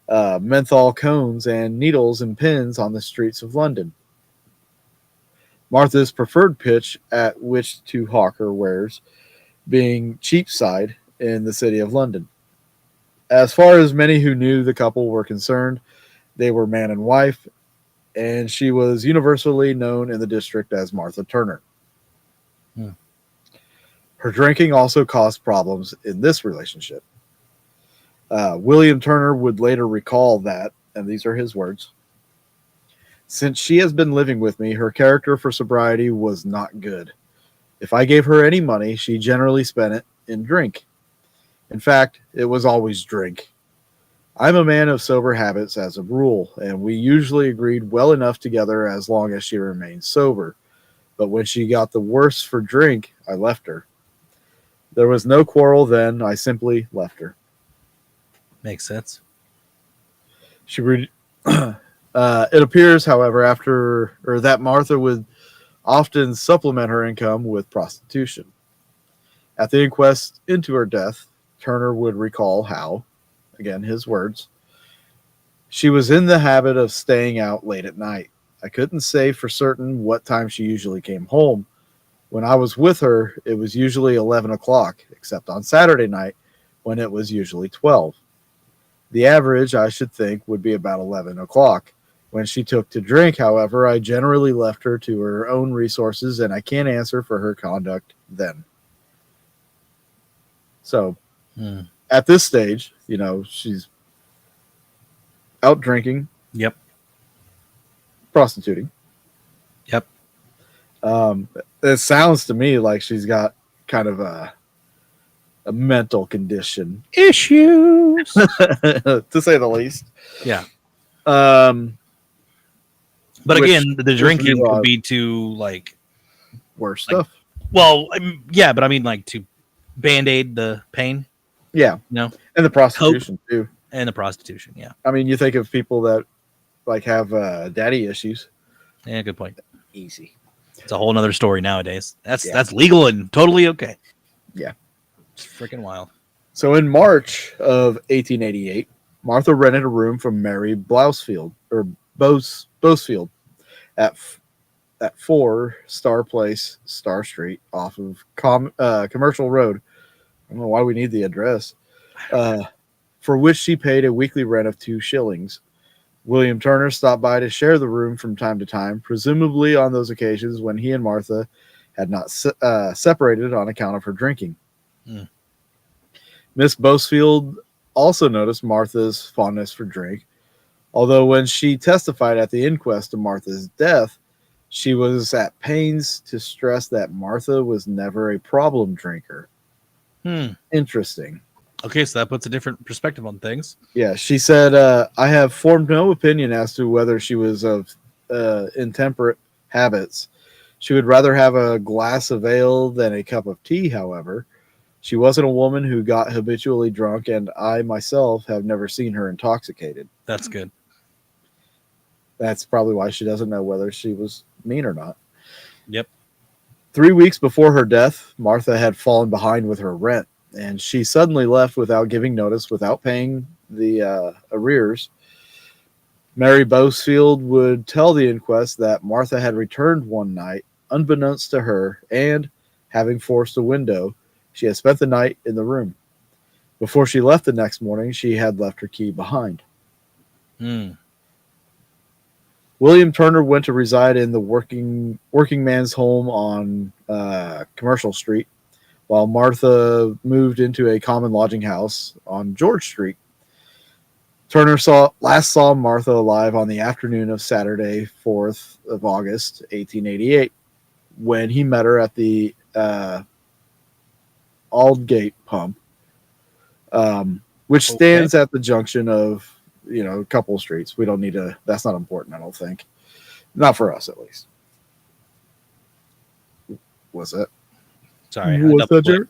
menthol cones, and needles and pins on the streets of London. Martha's preferred pitch at which to hawk her wares being Cheapside in the city of London. As far as many who knew the couple were concerned, they were man and wife, and she was universally known in the district as Martha Turner. Her drinking also caused problems in this relationship. William Turner would later recall that, and these are his words, "Since she has been living with me, her character for sobriety was not good. If I gave her any money, she generally spent it in drink. In fact, it was always drink. I'm a man of sober habits as a rule, and we usually agreed well enough together as long as she remained sober. But when she got the worse for drink, I left her. There was no quarrel then. I simply left her." Makes sense. It appears, however, that Martha would often supplement her income with prostitution. At the inquest into her death, Turner would recall how, again his words, "She was in the habit of staying out late at night. I couldn't say for certain what time she usually came home. When I was with her, it was usually 11 o'clock, except on Saturday night, when it was usually 12. The average, I should think, would be about 11 o'clock. When she took to drink, however, I generally left her to her own resources, and I can't answer for her conduct then." So, at this stage, she's out drinking. Yep. Prostituting. Yep. It sounds to me like she's got kind of a mental condition. Issues. To say the least. Yeah. But again, the drinking could be to worse stuff. Well, yeah, but I mean to band-aid the pain. Yeah. No. And the prostitution too. And the prostitution, yeah. I mean, you think of people that have daddy issues. Yeah, good point. Easy. It's a whole nother story nowadays. That's legal and totally okay. Yeah. It's freaking wild. So in March of 1888, Martha rented a room from Mary Bousfield at 4 Star Place, Star Street, off of Commercial Road. I don't know why we need the address. For which she paid a weekly rent of 2 shillings. William Turner stopped by to share the room from time to time, presumably on those occasions when he and Martha had not separated on account of her drinking. Miss Bousfield also noticed Martha's fondness for drink, although when she testified at the inquest of Martha's death, she was at pains to stress that Martha was never a problem drinker. Interesting. Okay, so that puts a different perspective on things. Yeah, she said, "I have formed no opinion as to whether she was of intemperate habits. She would rather have a glass of ale than a cup of tea, however. She wasn't a woman who got habitually drunk, and I myself have never seen her intoxicated." That's good. That's probably why she doesn't know whether she was mean or not. Yep. 3 weeks before her death, Martha had fallen behind with her rent, and she suddenly left without giving notice, without paying the arrears. Mary Bousfield would tell the inquest that Martha had returned one night, unbeknownst to her, and, having forced a window, she had spent the night in the room. Before she left the next morning, she had left her key behind. Hmm. William Turner went to reside in the working man's home on Commercial Street, while Martha moved into a common lodging house on George Street. Turner last saw Martha alive on the afternoon of Saturday, 4th of August, 1888, when he met her at the Aldgate pump, which stands at the junction of a couple of streets. We don't need to. That's not important, I don't think. Not for us, at least. Was it? Sorry. Was that Jared?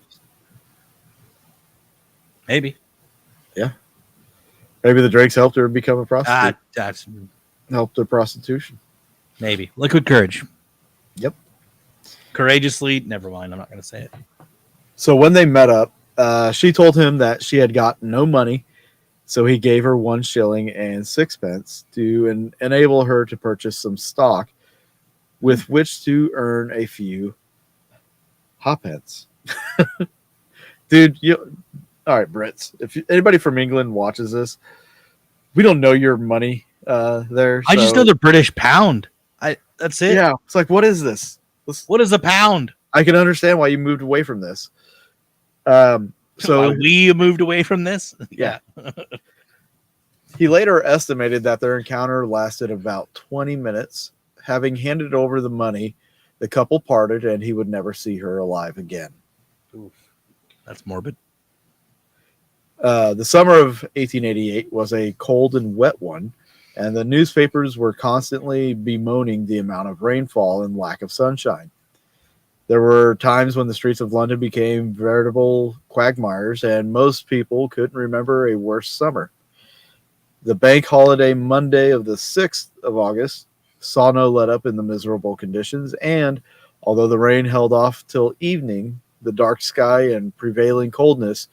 Maybe. Yeah. Maybe the Drakes helped her become a prostitute. That's Helped her prostitution. maybe. Liquid courage. Yep. Courageously. Never mind. I'm not going to say it. So when they met up, she told him that she had got no money, so he gave her 1 shilling and 6 pence to enable her to purchase some stock with which to earn a few ha'pence. Dude, all right, Brits. If anybody from England watches this, we don't know your money there. I just know the British pound. That's it. Yeah, it's like, what is this? What is a pound? I can understand why you moved away from this. So we moved away from this. Yeah. He later estimated that their encounter lasted about 20 minutes. Having handed over the money, the couple parted, and he would never see her alive again. Oof. That's morbid. The summer of 1888 was a cold and wet one, and the newspapers were constantly bemoaning the amount of rainfall and lack of sunshine. There were times when the streets of London became veritable quagmires, and most people couldn't remember a worse summer. The bank holiday Monday of the 6th of August saw no let up in the miserable conditions, and although the rain held off till evening, the dark sky and prevailing coldness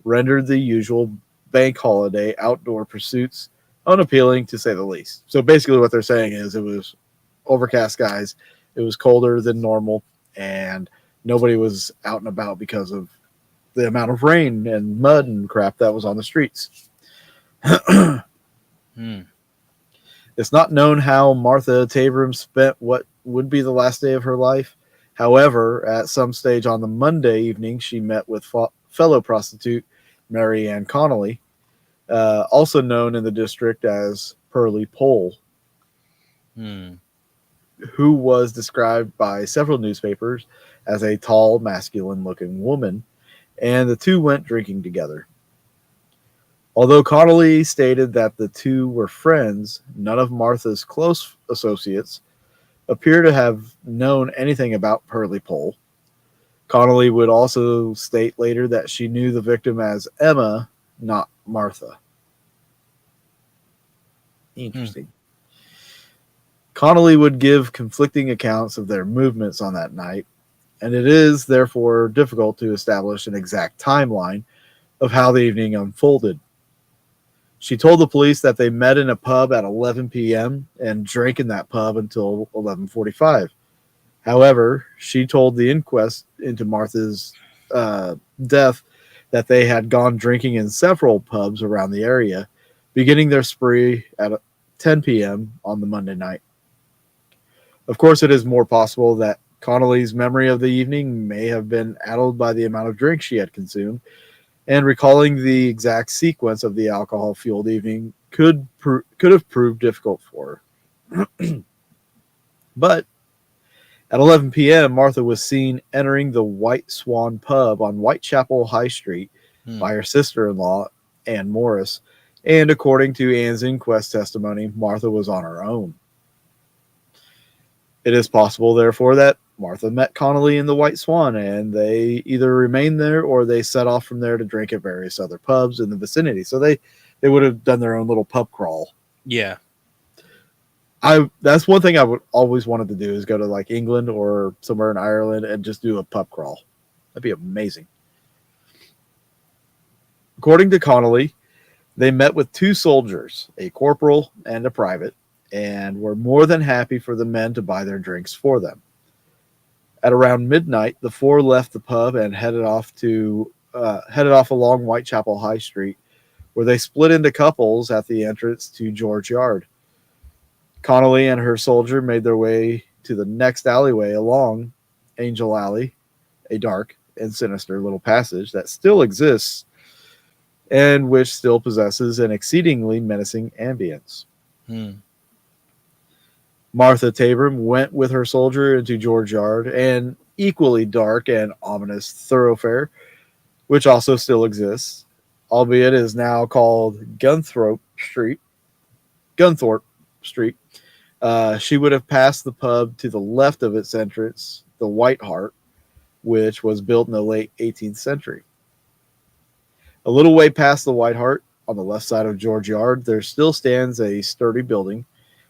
rendered the usual bank holiday outdoor pursuits unappealing, to say the least. So basically what they're saying is it was overcast skies, it was colder than normal, and nobody was out and about because of the amount of rain and mud and crap that was on the streets. It's not known how Martha Taveram spent what would be the last day of her life. However, at some stage on the Monday evening, she met with fellow prostitute Mary Ann Connolly, also known in the district as Pearly Pole, who was described by several newspapers as a tall, masculine-looking woman, and the two went drinking together. Although Connolly stated that the two were friends, none of Martha's close associates appear to have known anything about Pearly Pole. Connolly would also state later that she knew the victim as Emma, not Martha. Interesting. Connolly would give conflicting accounts of their movements on that night, and it is therefore difficult to establish an exact timeline of how the evening unfolded. She told the police that they met in a pub at 11 p.m. and drank in that pub until 11:45. However, she told the inquest into Martha's death that they had gone drinking in several pubs around the area, beginning their spree at 10 p.m. on the Monday night. Of course, it is more possible that Connolly's memory of the evening may have been addled by the amount of drink she had consumed, and recalling the exact sequence of the alcohol-fueled evening could have proved difficult for her. But at 11 p.m., Martha was seen entering the White Swan pub on Whitechapel High Street by her sister-in-law, Anne Morris, and according to Anne's inquest testimony, Martha was on her own. It is possible, therefore, that Martha met Connolly in the White Swan, and they either remained there or they set off from there to drink at various other pubs in the vicinity. So they would have done their own little pub crawl. Yeah. That's one thing I would always wanted to do, is go to like England or somewhere in Ireland and just do a pub crawl. That'd be amazing. According to Connolly, they met with 2 soldiers, a corporal and a private, and were more than happy for the men to buy their drinks for them. At around midnight, the 4 left the pub and headed off to headed off along Whitechapel High Street, where they split into couples at the entrance to George Yard. Connolly and her soldier made their way to the next alleyway along Angel Alley, a dark and sinister little passage that still exists and which still possesses an exceedingly menacing ambience. Martha Tabram went with her soldier into George Yard, an equally dark and ominous thoroughfare, which also still exists, albeit is now called Gunthorpe Street. She would have passed the pub to the left of its entrance, the White Hart, which was built in the late 18th century. A little way past the White Hart, on the left side of George Yard, there still stands a sturdy building,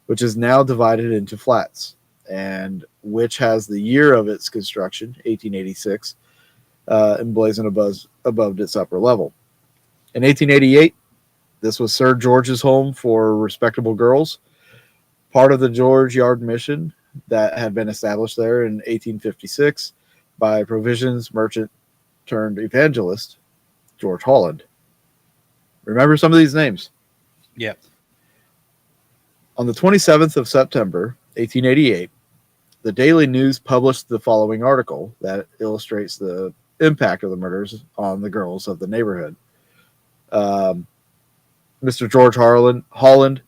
which is now divided into flats, and which has the year of its construction, 1886, emblazoned above its upper level. In 1888, this was Sir George's home for respectable girls, part of the George Yard mission that had been established there in 1856 by provisions merchant turned evangelist George Holland. Remember some of these names? Yeah. On the 27th of September, 1888, the Daily News published the following article that illustrates the impact of the murders on the girls of the neighborhood. Mr. George Holland,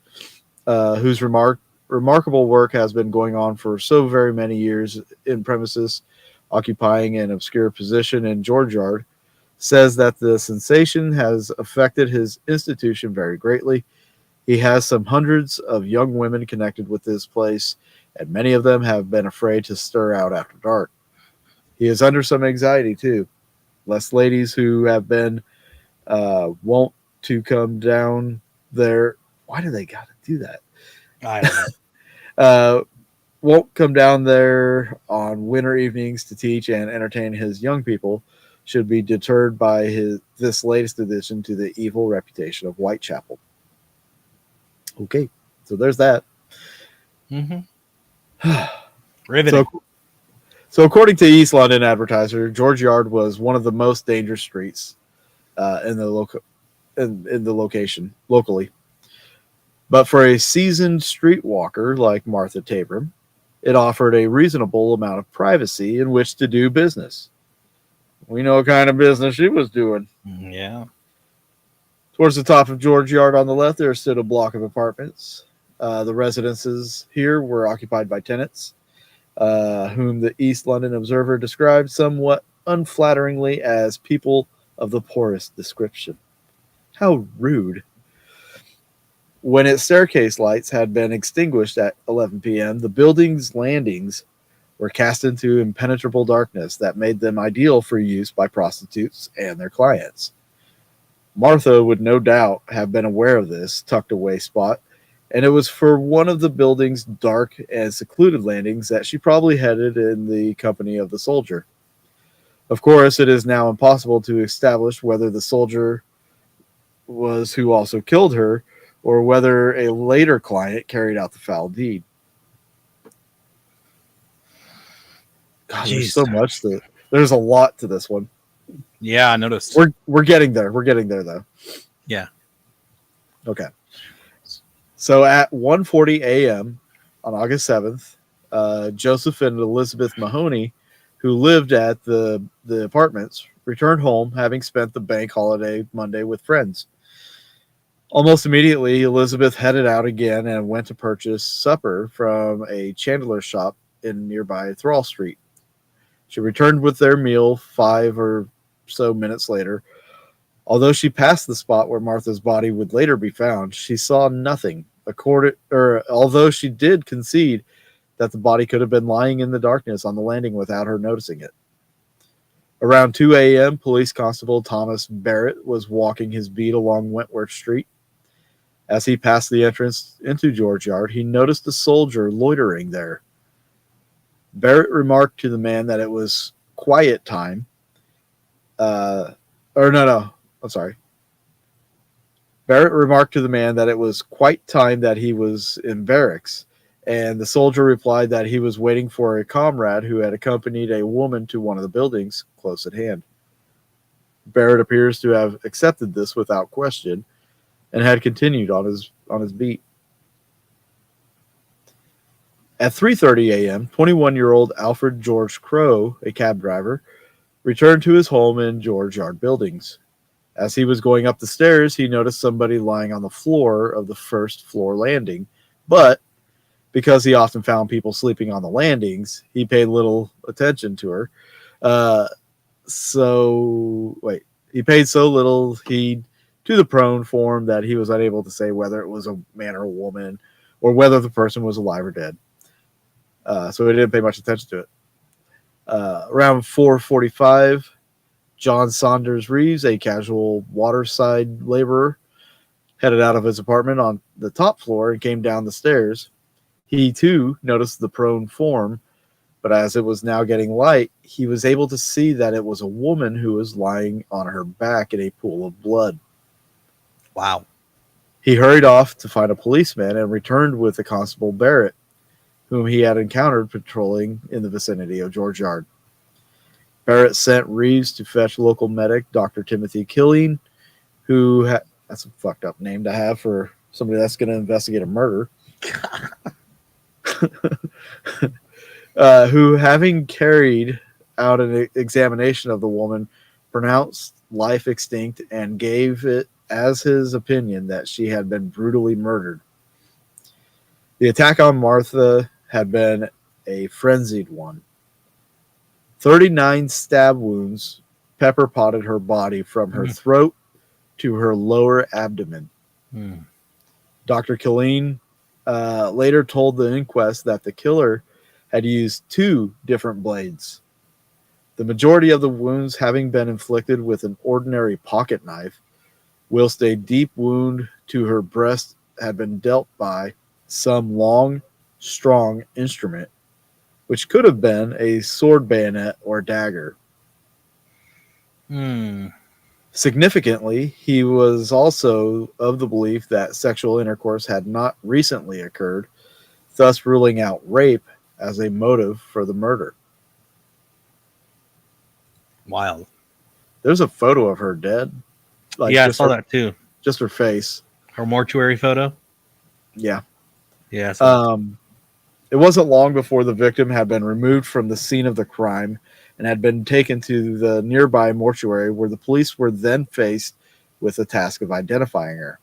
whose remarkable work has been going on for so very many years in premises, occupying an obscure position in George Yard, says that the sensation has affected his institution very greatly. He has some hundreds of young women connected with this place, and many of them have been afraid to stir out after dark. He is under some anxiety, too, lest ladies who have been wont to come down there. Why do they got to do that? I don't know. Won't come down there on winter evenings to teach and entertain his young people, should be deterred by this latest addition to the evil reputation of Whitechapel. Okay, so there's that. Riveting. So according to East London Advertiser, George Yard was one of the most dangerous streets in the location locally. But for a seasoned streetwalker like Martha Tabram, it offered a reasonable amount of privacy in which to do business. We know what kind of business she was doing. Yeah. Towards the top of George Yard on the left, there stood a block of apartments. The residences here were occupied by tenants, whom the East London Observer described somewhat unflatteringly as people of the poorest description. How rude. When its staircase lights had been extinguished at 11 p.m., the building's landings were cast into impenetrable darkness that made them ideal for use by prostitutes and their clients. Martha would no doubt have been aware of this tucked away spot, and it was for one of the building's dark and secluded landings that she probably headed in the company of the soldier. Of course, it is now impossible to establish whether the soldier was who also killed her, or whether a later client carried out the foul deed. God, there's so much there's a lot to this one. Yeah, I noticed. We're getting there. We're getting there though. Yeah. Okay. So at 1:40 a.m. on August 7th, Joseph and Elizabeth Mahoney, who lived at the apartments, returned home having spent the bank holiday Monday with friends. Almost immediately, Elizabeth headed out again and went to purchase supper from a chandler's shop in nearby Thrall Street. She returned with their meal 5 or so minutes later. Although she passed the spot where Martha's body would later be found, she saw nothing. Although she did concede that the body could have been lying in the darkness on the landing without her noticing it. Around 2 a.m., Police Constable Thomas Barrett was walking his beat along Wentworth Street. As he passed the entrance into George Yard, he noticed a soldier loitering there. Barrett remarked to the man that it was quiet time. Barrett remarked to the man that it was quite time that he was in barracks, and the soldier replied that he was waiting for a comrade who had accompanied a woman to one of the buildings close at hand. Barrett appears to have accepted this without question and had continued on his beat. At 3:30 a.m., 21-year-old Alfred George Crow, a cab driver, returned to his home in George Yard Buildings. As he was going up the stairs, he noticed somebody lying on the floor of the first floor landing, but because he often found people sleeping on the landings, he paid little attention to her. He paid so little heed to the prone form that he was unable to say whether it was a man or a woman or whether the person was alive or dead. So he didn't pay much attention to it. Around 4:45, John Saunders Reeves, a casual waterside laborer, headed out of his apartment on the top floor and came down the stairs. He, too, noticed the prone form, but as it was now getting light, he was able to see that it was a woman who was lying on her back in a pool of blood. Wow. He hurried off to find a policeman and returned with the Constable Barrett, whom he had encountered patrolling in the vicinity of George Yard. Barrett sent Reeves to fetch local medic Dr. Timothy Killeen, who that's a fucked up name to have for somebody that's going to investigate a murder. Who, having carried out an examination of the woman, pronounced life extinct and gave it as his opinion that she had been brutally murdered. The attack on Martha had been a frenzied one. 39 stab wounds pepper potted her body from her throat to her lower abdomen. Dr. Killeen later told the inquest that the killer had used 2 different blades, the majority of the wounds having been inflicted with an ordinary pocket knife, whilst a deep wound to her breast had been dealt by some long, strong instrument, which could have been a sword bayonet or dagger. Significantly, he was also of the belief that sexual intercourse had not recently occurred, thus ruling out rape as a motive for the murder. Wild. There's a photo of her dead. Yeah, I saw that too. Just her face. Her mortuary photo? Yeah. Yeah. It wasn't long before the victim had been removed from the scene of the crime and had been taken to the nearby mortuary, where the police were then faced with the task of identifying her.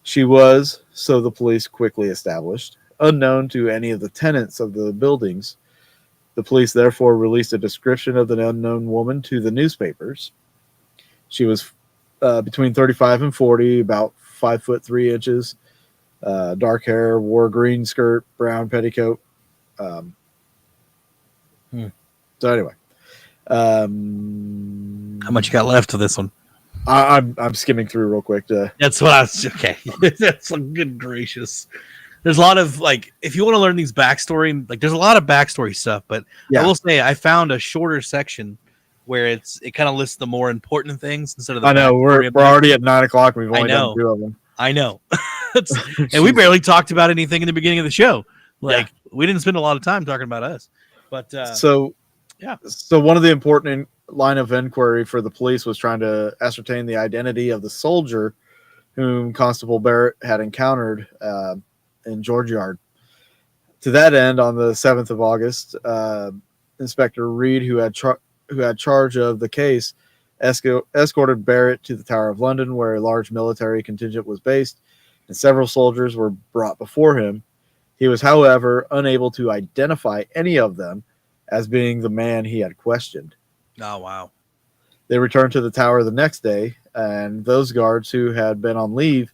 She was, so the police quickly established, unknown to any of the tenants of the buildings. The police therefore released a description of the unknown woman to the newspapers. She was between 35 and 40, about 5'3" dark hair, wore a green skirt, brown petticoat. So anyway, how much you got left of this one? I'm skimming through real quick. That's what I was. Okay, that's a good gracious. There's a lot of, like, if you want to learn these backstory, like, there's a lot of backstory stuff. But I will say, I found a shorter section where it kind of lists the more important things instead of the. I know we're already at 9 o'clock. We've only done 2 of them. I know, and we barely talked about anything in the beginning of the show. Like, we didn't spend a lot of time talking about us. But So one of the important line of inquiry for the police was trying to ascertain the identity of the soldier whom Constable Barrett had encountered in George Yard. To that end, on the 7th of August, Inspector Reed, who had charge of the case, escorted Barrett to the Tower of London, where a large military contingent was based, and several soldiers were brought before him. He was, however, unable to identify any of them as being the man he had questioned. Oh, wow. They returned to the tower the next day, and those guards who had been on leave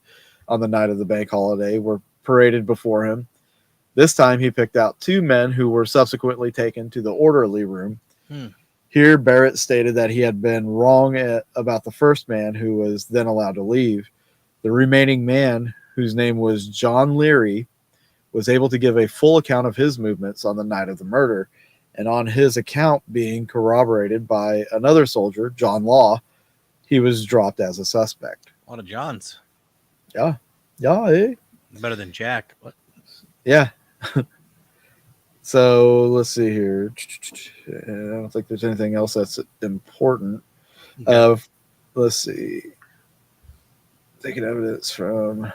on the night of the bank holiday were paraded before him. This time he picked out 2 men who were subsequently taken to the orderly room. Here, Barrett stated that he had been wrong about the first man, who was then allowed to leave. The remaining man, whose name was John Leary, was able to give a full account of his movements on the night of the murder, and on his account being corroborated by another soldier, John Law, he was dropped as a suspect. A lot of Johns. Yeah. Yeah. Better than Jack. What? Yeah. So let's see here. I don't think there's anything else that's important. of, let's see, taking evidence from.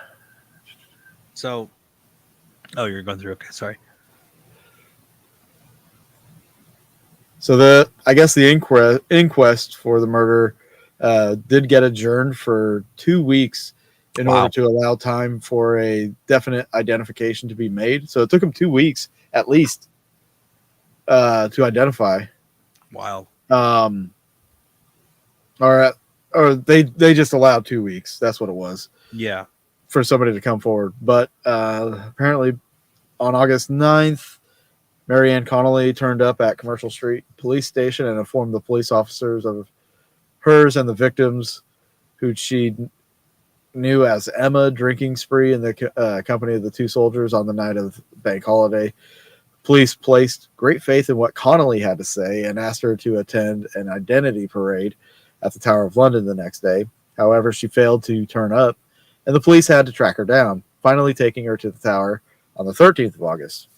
So, oh, you're going through. Okay, sorry. So I guess the inquest for the murder did get adjourned for 2 weeks in order to allow time for a definite identification to be made. So it took them 2 weeks at least to identify. Wow. Or they just allowed 2 weeks. That's what it was. Yeah. For somebody to come forward. But apparently on August 9th, Mary Ann Connolly turned up at Commercial Street Police Station and informed the police officers of hers and the victims, who she knew as Emma, drinking spree in the company of the two soldiers on the night of bank holiday. Police placed great faith in what Connolly had to say and asked her to attend an identity parade at the Tower of London the next day. However, she failed to turn up, and the police had to track her down, finally taking her to the tower on the 13th of August.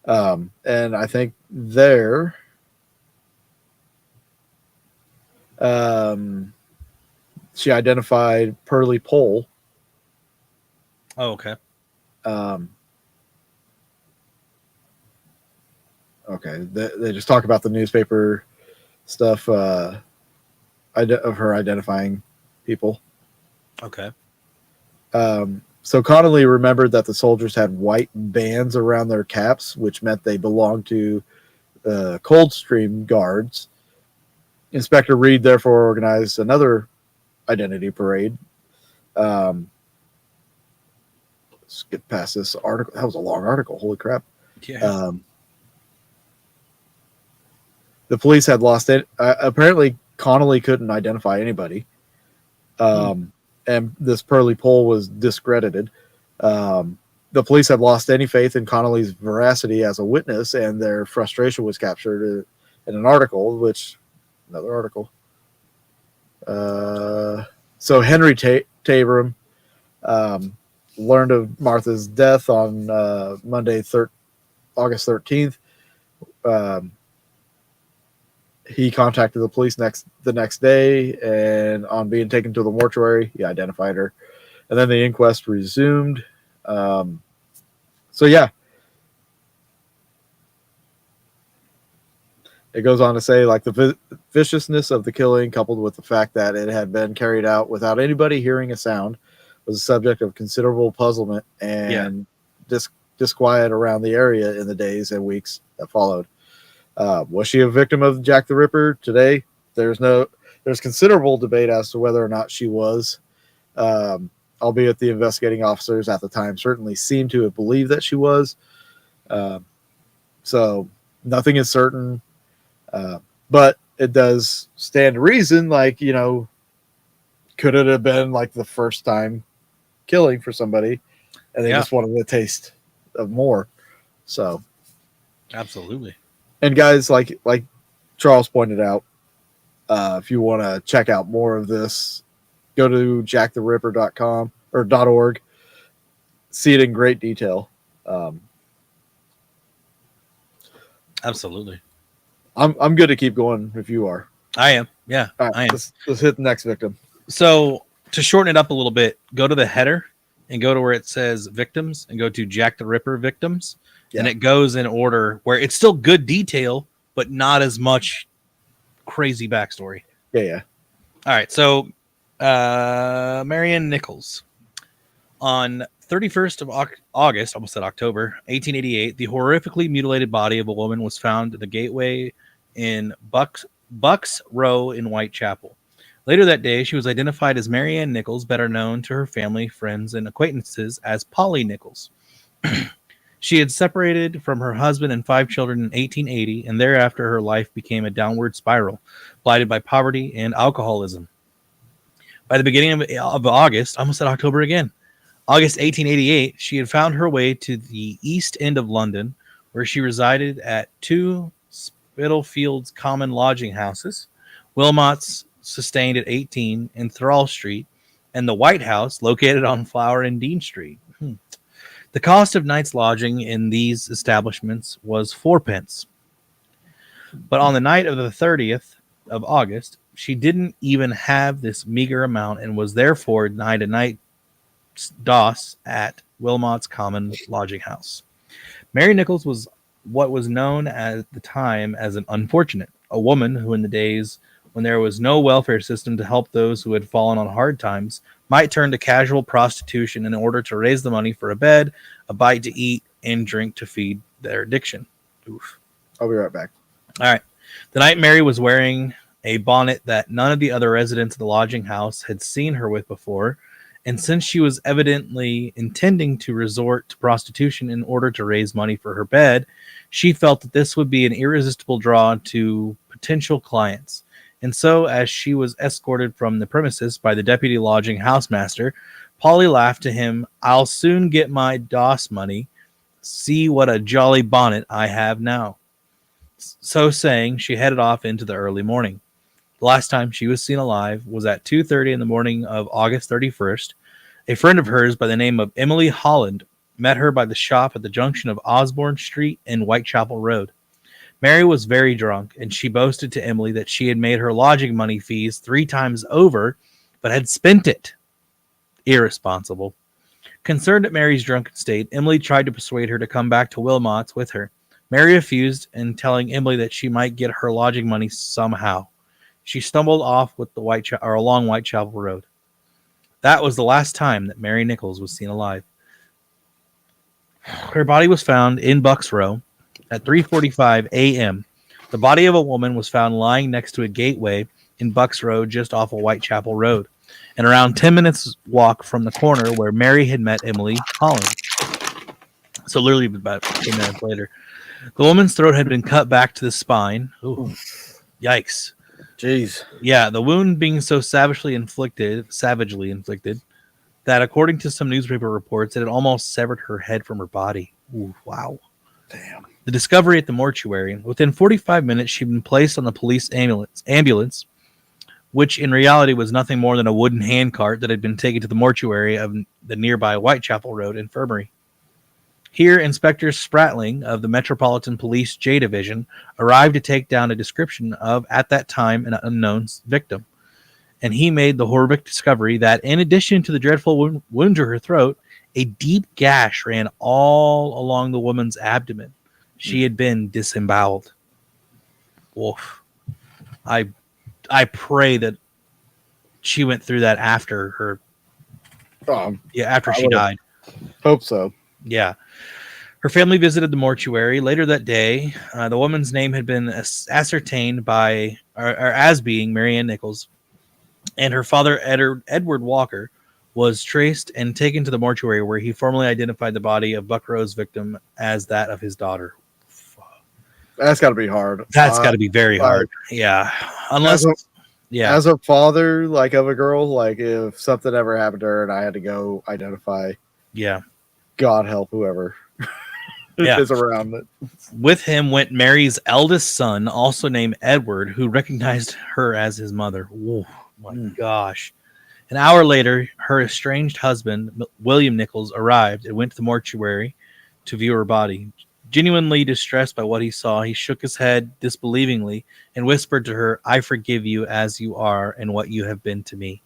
And I think there, she identified Pearly Pole. Oh, okay. Okay. They just talk about the newspaper stuff of her identifying people. Okay. So Connolly remembered that the soldiers had white bands around their caps, which meant they belonged to Coldstream Guards. Inspector Reed therefore organized another identity parade. Let's get past this article. That was a long article. Holy crap. Yeah. The police had lost it. Apparently, Connolly couldn't identify anybody. And this Pearly Pole was discredited. The police had lost any faith in Connolly's veracity as a witness, and their frustration was captured in an article, another article. So Henry Tabram learned of Martha's death on Monday, August 13th. He contacted the police the next day, and on being taken to the mortuary, he identified her. And then the inquest resumed. So yeah, it goes on to say, like, the viciousness of the killing, coupled with the fact that it had been carried out without anybody hearing a sound, was a subject of considerable puzzlement and disquiet around the area in the days and weeks that followed. Was she a victim of Jack the Ripper? Today, there's considerable debate as to whether or not she was, albeit the investigating officers at the time certainly seemed to have believed that she was. So nothing is certain, but it does stand to reason, like, could it have been like the first time killing for somebody and they just wanted a taste of more? So Absolutely. And guys, like Charles pointed out, if you want to check out more of this, go to jacktheripper.com or .org. See it in great detail. Absolutely. I'm good to keep going if you are. I am. Yeah, All right, I am. Let's hit the next victim. So to shorten it up a little bit, go to the header and go to where it says victims and go to Jack the Ripper victims. Yeah. And it goes in order where it's still good detail, but not as much crazy backstory. Yeah. All right. So Marianne Nichols. On 31st of August, almost said October, 1888, the horrifically mutilated body of a woman was found at the gateway in Bucks Row in Whitechapel. Later that day, she was identified as Marianne Nichols, better known to her family, friends, and acquaintances as Polly Nichols. She had separated from her husband and 5 children in 1880, and thereafter her life became a downward spiral, blighted by poverty and alcoholism. By the beginning of August, I almost said October again, August 1888, she had found her way to the east end of London, where she resided at 2 Spitalfields Common lodging houses, Wilmot's sustained at 18 in Thrall Street, and the White House located on Flower and Dean Street. The cost of night's lodging in these establishments was 4 pence. But on the night of the 30th of August, she didn't even have this meager amount and was therefore denied a night DOS at Wilmot's Common Lodging House. Mary Nichols was what was known at the time as an unfortunate, a woman who in the days when there was no welfare system to help those who had fallen on hard times might turn to casual prostitution in order to raise the money for a bed, a bite to eat, and drink to feed their addiction. Oof. I'll be right back. All right. The night Mary was wearing a bonnet that none of the other residents of the lodging house had seen her with before, and since she was evidently intending to resort to prostitution in order to raise money for her bed, she felt that this would be an irresistible draw to potential clients. And so, as she was escorted from the premises by the deputy lodging housemaster, Polly laughed to him, "I'll soon get my DOS money. See what a jolly bonnet I have now." So saying, she headed off into the early morning. The last time she was seen alive was at 2:30 in the morning of August 31st. A friend of hers by the name of Emily Holland met her by the shop at the junction of Osborne Street and Whitechapel Road. Mary was very drunk, and she boasted to Emily that she had made her lodging money fees 3 times over, but had spent it. Irresponsible. Concerned at Mary's drunken state, Emily tried to persuade her to come back to Wilmot's with her. Mary refused, and telling Emily that she might get her lodging money somehow. She stumbled off with along Whitechapel Road. That was the last time that Mary Nichols was seen alive. Her body was found in Bucks Row at 3:45 a.m. The body of a woman was found lying next to a gateway in Bucks Row just off of Whitechapel Road, and around 10 minutes walk from the corner where Mary had met Emily Holland. So literally about 10 minutes later. The woman's throat had been cut back to the spine. Ooh, yikes. Jeez. Yeah, the wound being so savagely inflicted, that according to some newspaper reports, it had almost severed her head from her body. Ooh, wow. Damn. The discovery at the mortuary. Within 45 minutes, she'd been placed on the police ambulance, which in reality was nothing more than a wooden handcart that had been taken to the mortuary of the nearby Whitechapel Road Infirmary. Here, Inspector Spratling of the Metropolitan Police J Division arrived to take down a description of, at that time, an unknown victim. And he made the horrific discovery that, in addition to the dreadful wound to her throat, a deep gash ran all along the woman's abdomen. She had been disemboweled. Oof. I pray that she went through that after her. After she died. Hope so. Yeah. Her family visited the mortuary. Later that day, the woman's name had been ascertained by, or as being Mary Ann Nichols, and her father, Edward Walker, was traced and taken to the mortuary where he formally identified the body of Buck Row's victim as that of his daughter. That's got to be hard. That's got to be very hard. Yeah. Unless, as a father, like, of a girl, like, if something ever happened to her and I had to go identify, God help whoever is around it. With him went Mary's eldest son, also named Edward, who recognized her as his mother. Oh my gosh. An hour later, her estranged husband, William Nichols, arrived and went to the mortuary to view her body. Genuinely distressed by what he saw, he shook his head disbelievingly and whispered to her, "I forgive you as you are and what you have been to me."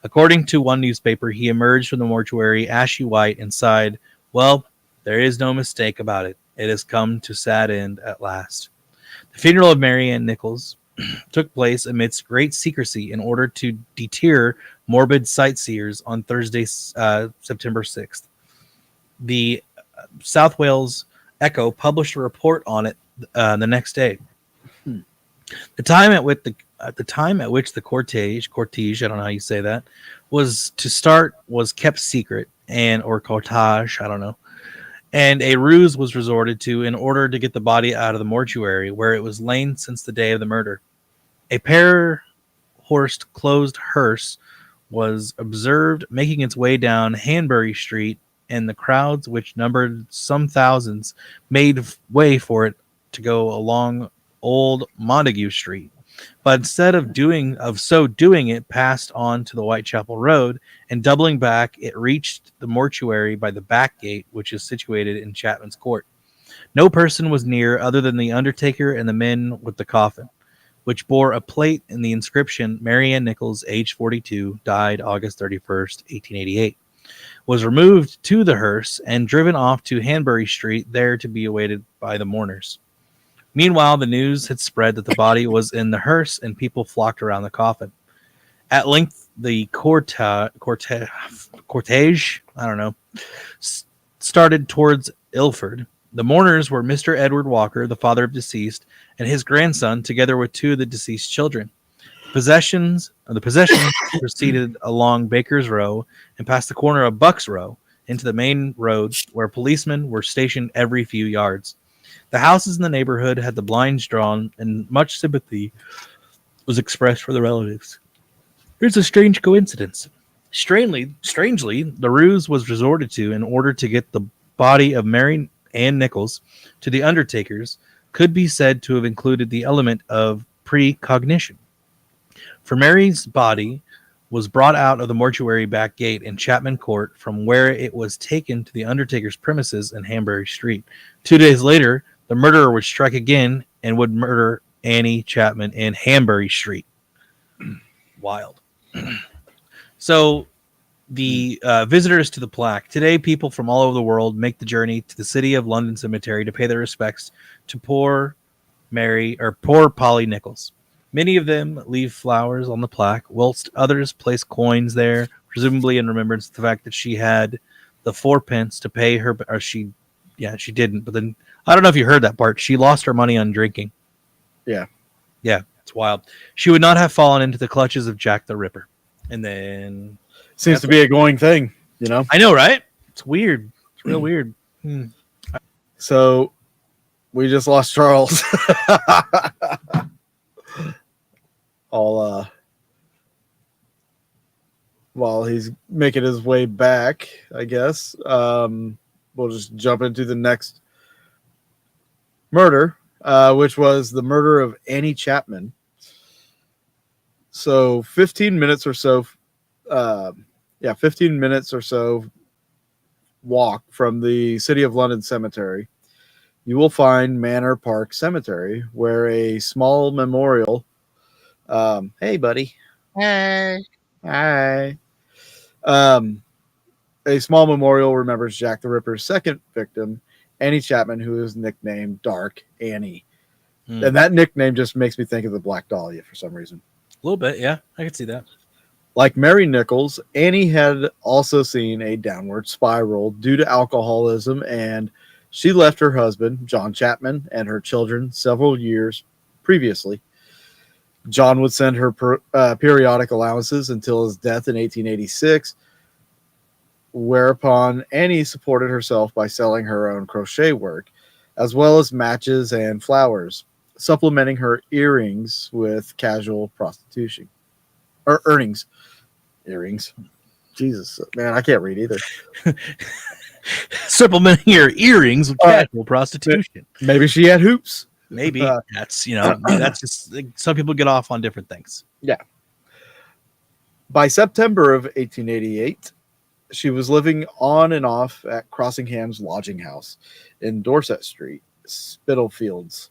According to one newspaper, he emerged from the mortuary ashy white and sighed, "Well, there is no mistake about it. It has come to sad end at last." The funeral of Mary Ann Nichols took place amidst great secrecy in order to deter morbid sightseers on Thursday, September 6th. The South Wales Echo published a report on it the next day. The time at which the cortege, I don't know how you say that, was to start was kept secret, or cortege, I don't know. And a ruse was resorted to in order to get the body out of the mortuary where it was lain since the day of the murder. A pair-horsed closed hearse was observed making its way down Hanbury Street, and the crowds, which numbered some thousands, made way for it to go along Old Montague Street. But instead of so doing, it passed on to the Whitechapel Road, and doubling back, it reached the mortuary by the back gate, which is situated in Chapman's Court. No person was near other than the undertaker and the men with the coffin. which bore a plate in the inscription, Mary Ann Nichols, age 42, died August 31st, 1888, was removed to the hearse and driven off to Hanbury Street, there to be awaited by the mourners. Meanwhile, the news had spread that the body was in the hearse, and people flocked around the coffin. At length, the cortege, I don't know, started towards Ilford. The mourners were Mr. Edward Walker, the father of deceased, and his grandson, together with two of the deceased children. The procession proceeded along Baker's Row and past the corner of Buck's Row into the main road, where policemen were stationed every few yards. The houses in the neighborhood had the blinds drawn, and much sympathy was expressed for the relatives. Here's a strange coincidence. Strangely, the ruse was resorted to in order to get the body of Mary Ann Nichols to the undertakers could be said to have included the element of precognition. For Mary's body was brought out of the mortuary back gate in Chapman Court, from where it was taken to the undertaker's premises in Hanbury Street. 2 days later, the murderer would strike again and would murder Annie Chapman in Hanbury Street. Wild. So the visitors to the plaque. Today, people from all over the world make the journey to the City of London Cemetery to pay their respects to poor Polly Nichols. Many of them leave flowers on the plaque, whilst others place coins there, presumably in remembrance of the fact that she had the 4p to pay her, or she didn't. But then, I don't know if you heard that part. She lost her money on drinking. Yeah. Yeah, it's wild. She would not have fallen into the clutches of Jack the Ripper. And then... Seems to be a going thing, you know? I know, right? It's weird. It's real weird. So, we just lost Charles. While he's making his way back, I guess, we'll just jump into the next murder, which was the murder of Annie Chapman. So 15 minutes or so walk from the City of London Cemetery, you will find Manor Park Cemetery, where a small memorial. Hey, buddy. Hey. Hi. A small memorial remembers Jack the Ripper's second victim, Annie Chapman, who is nicknamed Dark Annie. And that nickname just makes me think of the Black Dahlia for some reason. A little bit, yeah. I can see that. Like Mary Nichols, Annie had also seen a downward spiral due to alcoholism, and she left her husband, John Chapman, and her children several years previously. John would send her periodic allowances until his death in 1886, whereupon Annie supported herself by selling her own crochet work, as well as matches and flowers, supplementing her earrings with casual prostitution. Or earnings. Earrings. Jesus, man, I can't read either. Supplementing your earrings with casual prostitution. Maybe she had hoops. Maybe that's just some people get off on different things. Yeah. By September of 1888, she was living on and off at Crossingham's lodging house in Dorset Street, Spitalfields.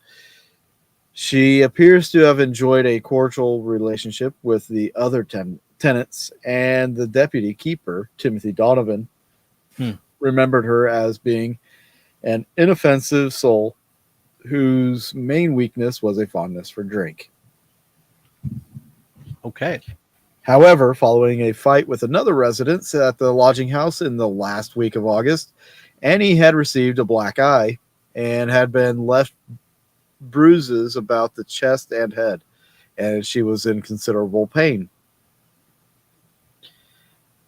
She appears to have enjoyed a cordial relationship with the other tenants, and the deputy keeper, Timothy Donovan, remembered her as being an inoffensive soul whose main weakness was a fondness for drink. Okay. However, following a fight with another resident at the lodging house in the last week of August, Annie had received a black eye and had been left bruises about the chest and head, and she was in considerable pain.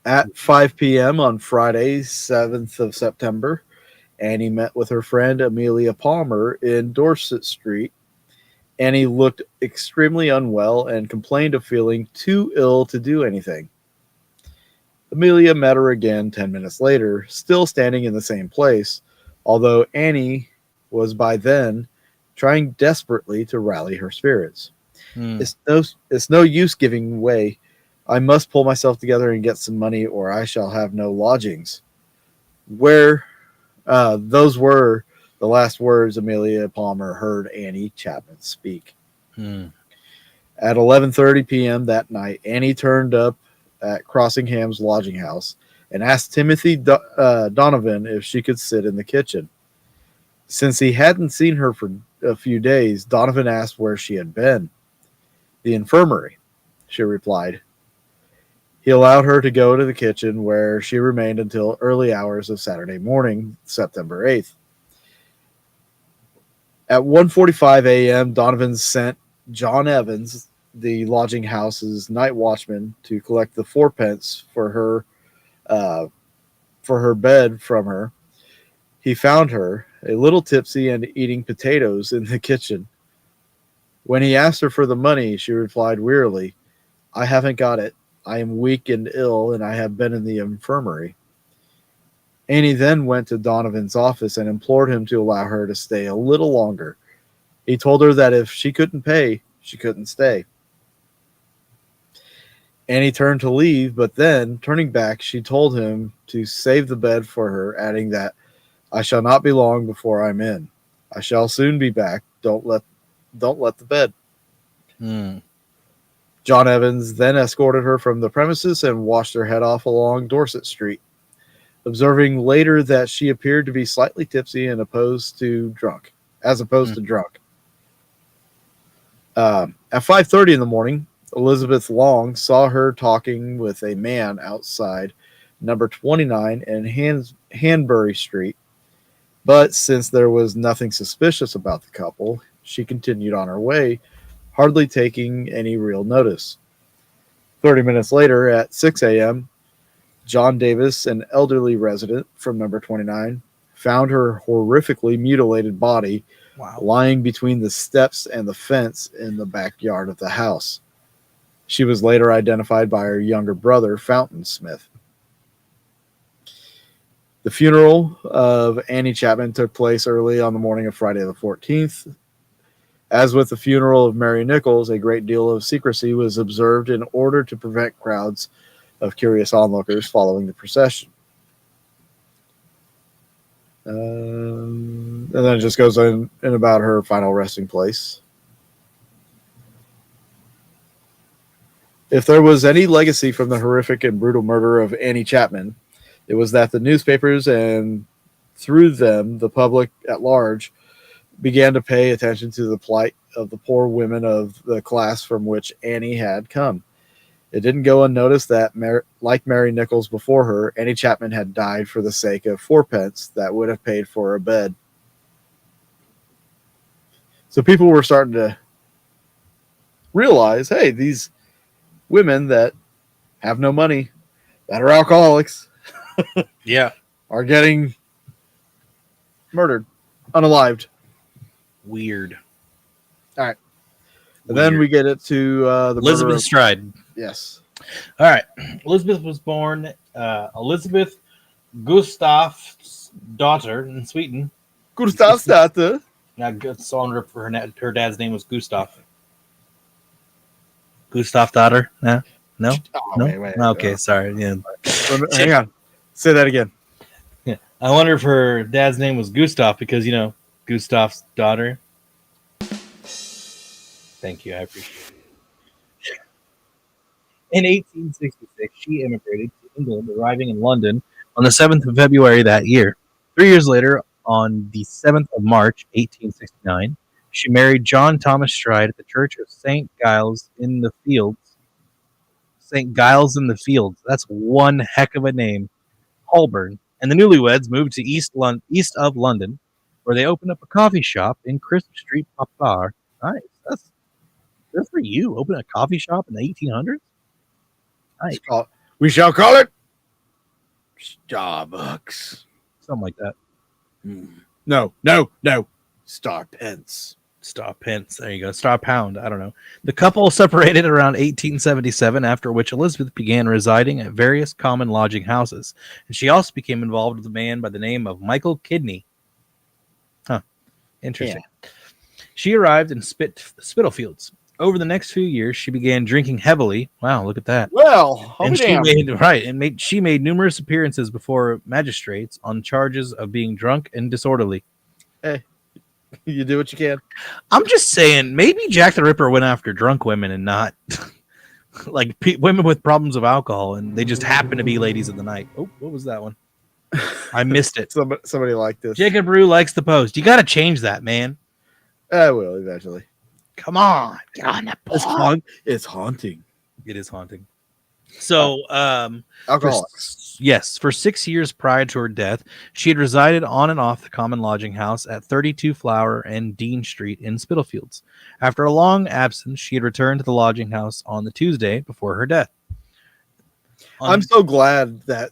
At 5 p.m. on Friday, 7th of September, Annie met with her friend Amelia Palmer in Dorset Street. Annie looked extremely unwell and complained of feeling too ill to do anything. Amelia met her again 10 minutes later, still standing in the same place, although Annie was by then trying desperately to rally her spirits. It's no use giving way. I must pull myself together and get some money, or I shall have no lodgings. Those were the last words Amelia Palmer heard Annie Chapman speak. At 11:30 p.m. that night, Annie turned up at Crossingham's lodging house and asked Timothy Donovan if she could sit in the kitchen. Since he hadn't seen her for a few days, Donovan asked where she had been. The infirmary, she replied. He allowed her to go to the kitchen, where she remained until early hours of Saturday morning, September 8th. At 1:45 a.m., Donovan sent John Evans, the lodging house's night watchman, to collect the fourpence for her bed from her. He found her, a little tipsy and eating potatoes, in the kitchen. When he asked her for the money, she replied wearily, "I haven't got it. I am weak and ill, and I have been in the infirmary." Annie then went to Donovan's office and implored him to allow her to stay a little longer. He told her that if she couldn't pay, she couldn't stay. Annie turned to leave, but then, turning back, she told him to save the bed for her, adding that, "I shall not be long before I'm in. I shall soon be back. Don't let the bed." John Evans then escorted her from the premises and washed her head off along Dorset Street, observing later that she appeared to be slightly tipsy and opposed to drunk. At 5:30 in the morning, Elizabeth Long saw her talking with a man outside number 29 and Hanbury Street. But since there was nothing suspicious about the couple, she continued on her way, hardly taking any real notice. 30 minutes later, at 6 a.m., John Davis, an elderly resident from number 29, found her horrifically mutilated body lying between the steps and the fence in the backyard of the house. She was later identified by her younger brother, Fountain Smith. The funeral of Annie Chapman took place early on the morning of Friday the 14th. As with the funeral of Mary Nichols, a great deal of secrecy was observed in order to prevent crowds of curious onlookers following the procession. And then it just goes in about her final resting place. If there was any legacy from the horrific and brutal murder of Annie Chapman, it was that the newspapers, and through them the public at large, began to pay attention to the plight of the poor women of the class from which Annie had come. It didn't go unnoticed that, like Mary Nichols before her, Annie Chapman had died for the sake of fourpence that would have paid for a bed. So people were starting to realize, hey, these women that have no money, that are alcoholics, are getting murdered, unalived. Weird. All right. And then we get it to the Elizabeth Stride. Yes. All right. Elizabeth was born Elizabeth Gustaf's daughter in Sweden. Gustav's daughter. Now, saw her dad's name was Gustav. Gustav daughter? No? No? Wait. Okay, sorry. Yeah. Hang on. Say that again. Yeah. I wonder if her dad's name was Gustav because, Gustav's daughter. Thank you. I appreciate it. In 1866, she immigrated to England, arriving in London on the 7th of February that year. 3 years later, on the 7th of March, 1869, she married John Thomas Stride at the Church of St. Giles in the Fields. St. Giles in the Fields. That's one heck of a name. Holborn. And the newlyweds moved to east of London, where they opened up a coffee shop in Crisp Street, Poplar. Nice. That's good for you. Open a coffee shop in the 1800s? Nice. We shall call it Starbucks. Something like that. No. Star Pence. Star Pence. There you go. Star Pound. I don't know. The couple separated around 1877, after which Elizabeth began residing at various common lodging houses. And she also became involved with a man by the name of Michael Kidney. Huh. Interesting. Yeah. She arrived in Spitalfields. Over the next few years, she began drinking heavily. Wow, look at that. Well, she made numerous appearances before magistrates on charges of being drunk and disorderly. Hey, You do what you can. I'm just saying, maybe Jack the Ripper went after drunk women and not like women with problems of alcohol, and they just happen to be ladies of the night. Oh, what was that one? I missed it. Somebody like this. Jacob Rue likes the post. You got to change that, man. I will eventually. Come on, get on that It's post. It's haunting. It is haunting. So, Alcoholics. for 6 years prior to her death, she had resided on and off the common lodging house at 32 Flower and Dean Street in Spitalfields. After a long absence, she had returned to the lodging house on the Tuesday before her death. I'm so glad that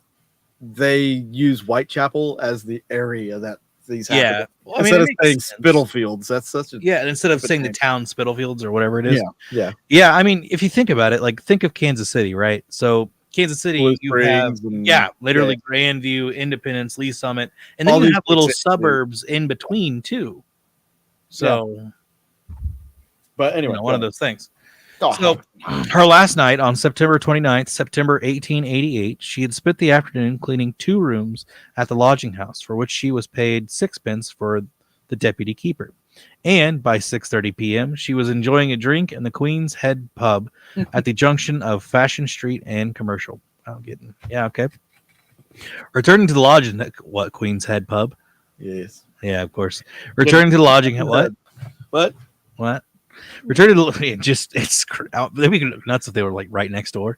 they use Whitechapel as the area that these happen. Yeah. Well, Instead of it saying makes sense. Spitalfields, that's such a Yeah, and instead of stupid saying the name. town Spitalfields or whatever it is. Yeah. Yeah, I mean, if you think about it, like think of Kansas City, right? So Kansas City, Blue you have Springs and- literally yeah. Grandview, Independence, Lee Summit, and then All you these have little big cities. suburbs in between too. So But anyway, one of those things. Oh, So her last night on September 29th, September 1888, she had spent the afternoon cleaning 2 rooms at the lodging house, for which she was paid 6 pence for the deputy keeper. And by 6:30 p.m., she was enjoying a drink in the Queen's Head pub at the junction of Fashion Street and Commercial. Okay. Returning to the lodging, what Queen's Head pub? yes. Yeah, of course. Returning to the lodging, what? What? Returning to they'd be nuts if they were like right next door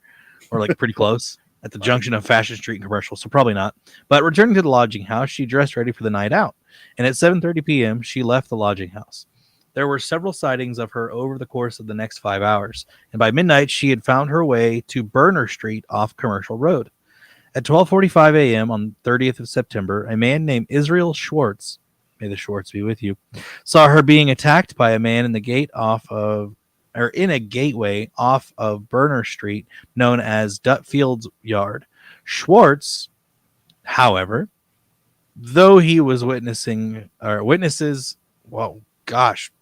or like pretty close at the junction of Fashion Street and Commercial. So probably not. But returning to the lodging house, she dressed ready for the night out. And at 7:30 p.m., she left the lodging house. There were several sightings of her over the course of the next 5 hours. And by midnight, she had found her way to Burner Street off Commercial Road. At 12:45 a.m. on 30th of September, a man named Israel Schwartz, may the Schwartz be with you, saw her being attacked by a man in a gateway off of Burner Street, known as Dutfield's Yard. Schwartz, however, though he was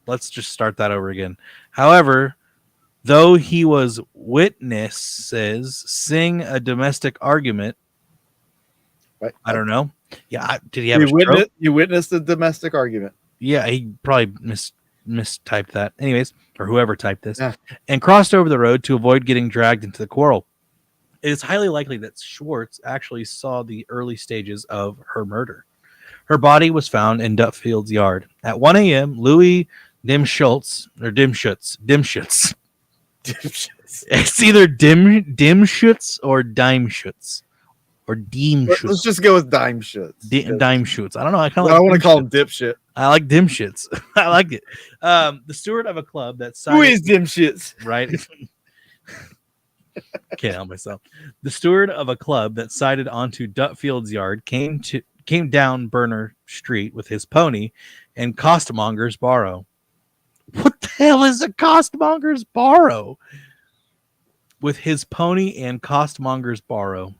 let's just start that over again. However, though he was witnesses seeing a domestic argument, Right. I don't know. Yeah, did he have a stroke? You witnessed the domestic argument. Yeah, he probably mistyped that. Anyways, or whoever typed this, Yeah. and crossed over the road to avoid getting dragged into the quarrel. It is highly likely that Schwartz actually saw the early stages of her murder. Her body was found in Dutfield's yard. At 1 a.m., Louis Dimschutz. It's either Dimschutz or Dimschutz. Or Deemschutz. Let's just go with dime shits. Dimschutz. I don't know. I kind I of want to call him dipshit. I like dimshits. I like it. The steward of a club that Who is dipshits? right? Can't help myself. The steward of a club that sided onto Dutfield's yard came down Burner Street with his pony and costermonger's borrow. What the hell is a costermonger's borrow? With his pony and costermonger's borrow.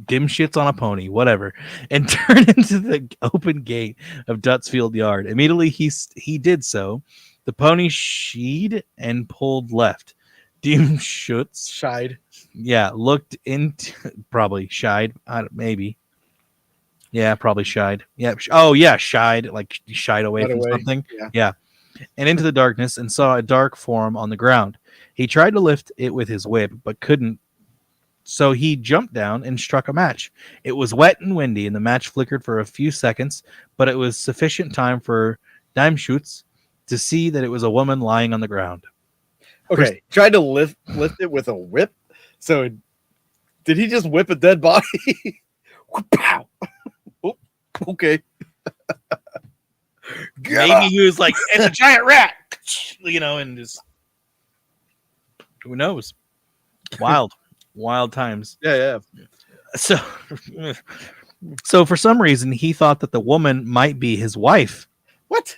Dim shits on a pony, whatever, and turned into the open gate of Dutsfield Yard. Immediately he did so. The pony sheed and pulled left. Dim Schutz, Shied. yeah, looked into probably shied, maybe. Yeah, probably shied. Yeah. Oh, yeah, shied, like shied away from something. Yeah. And into the darkness and saw a dark form on the ground. He tried to lift it with his whip, but couldn't. So he jumped down and struck a match. It was wet and windy, and the match flickered for a few seconds, but it was sufficient time for Dimschutz to see that it was a woman lying on the ground. Okay, tried to lift it with a whip. So, did he just whip a dead body? Pow! Oh, okay. Maybe he was like, "It's a giant rat," and just who knows? Wild times. Yeah. So for some reason, he thought that the woman might be his wife. What?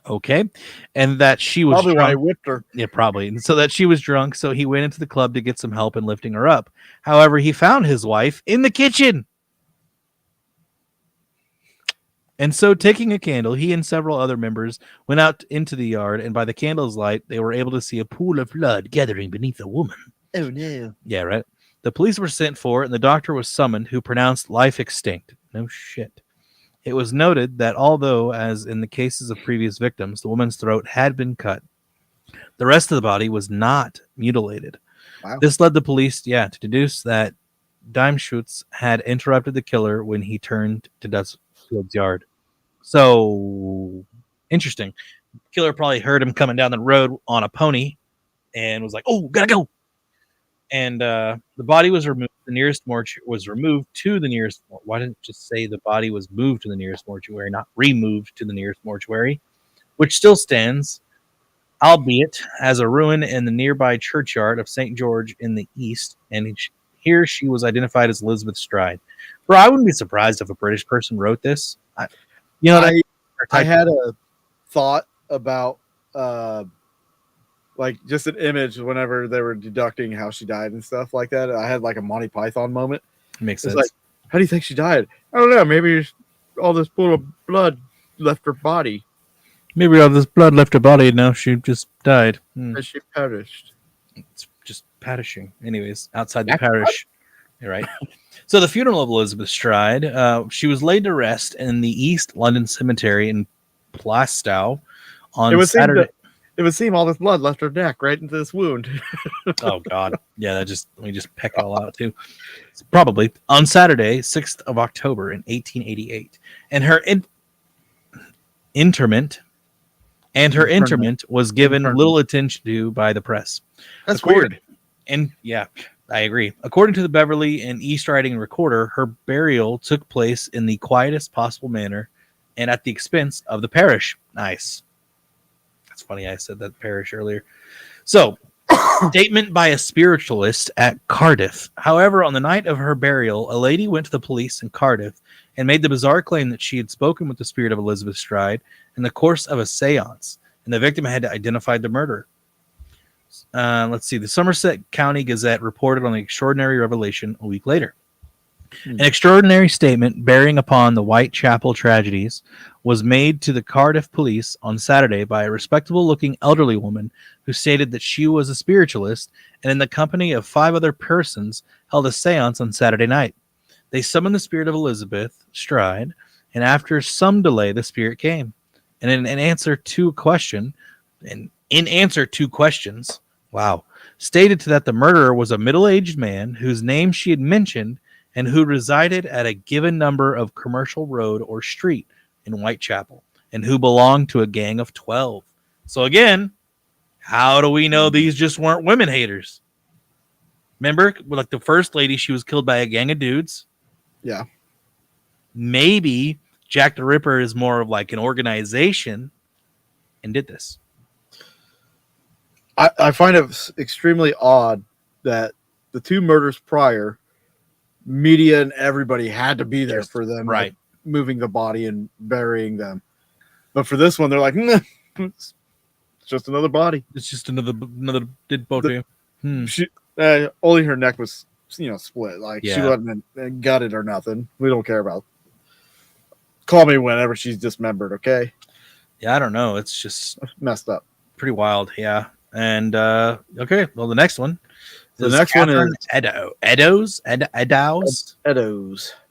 Okay, and that she was Probably why I drunk. whipped her. Yeah, probably. And so that she was drunk, so he went into the club to get some help in lifting her up. However, he found his wife in the kitchen. And so, taking a candle, he and several other members went out into the yard, and by the candle's light, they were able to see a pool of blood gathering beneath the woman. Oh no. Yeah, right. The police were sent for, and the doctor was summoned, who pronounced life extinct. No shit. It was noted that although, as in the cases of previous victims, the woman's throat had been cut, the rest of the body was not mutilated. Wow. This led the police, to deduce that Daimschutz had interrupted the killer when he turned to Dustfield's yard. So, interesting. Killer probably heard him coming down the road on a pony and was like, "Oh, gotta go." And the body was removed. The nearest mortuary was removed to the nearest. Why didn't it just say the body was moved to the nearest mortuary, not removed to the nearest mortuary, which still stands, albeit as a ruin in the nearby churchyard of St. George in the east. And here she was identified as Elizabeth Stride. Bro, I wouldn't be surprised if a British person wrote this. I I had a thought about like just an image whenever they were deducting how she died and stuff like that. I had like a Monty Python moment. Makes It's sense. like, how do you think she died? I don't know. Maybe all this pool of blood left her body Maybe all this blood left her body, and now she just died. as she perished. It's just perishing. Anyways, outside the parish. You're right. So the funeral of Elizabeth Stride, she was laid to rest in the East London Cemetery in Plaistow on Saturday. It would seem all this blood left her neck right into this wound. Oh God, yeah, let me just peck it all out too. Probably on Saturday, 6th of October in 1888, and her interment was given little attention to by the press. That's weird. And yeah, I agree. According to the Beverly and East Riding Recorder, her burial took place in the quietest possible manner and at the expense of the parish. Nice. That's funny. I said that parish earlier. So, statement by a spiritualist at Cardiff. However, on the night of her burial, a lady went to the police in Cardiff and made the bizarre claim that she had spoken with the spirit of Elizabeth Stride in the course of a seance, and the victim had identified the murderer. Let's see. The Somerset County Gazette reported on the extraordinary revelation a week later. An extraordinary statement bearing upon the Whitechapel tragedies was made to the Cardiff police on Saturday by a respectable-looking elderly woman who stated that she was a spiritualist and in the company of 5 other persons held a seance on Saturday night. They summoned the spirit of Elizabeth Stride, and after some delay, the spirit came. And in answer to questions, stated that the murderer was a middle-aged man whose name she had mentioned and who resided at a given number of Commercial Road or Street in Whitechapel, and who belonged to a gang of 12. So again, how do we know these just weren't women haters? Remember, like the first lady, she was killed by a gang of dudes. Yeah. Maybe Jack the Ripper is more of like an organization and did this. I find it extremely odd that the 2 murders prior, media and everybody had to be there for them, right? Like, moving the body and burying them. But for this one, they're like, nah, it's just another body. It's just another dead body. She only her neck was, split. Like she wasn't gutted or nothing. We don't care about. Call me whenever she's dismembered, okay? Yeah, I don't know. It's just messed up. Pretty wild, yeah. And okay, well, the next one. The next one is Eddowes.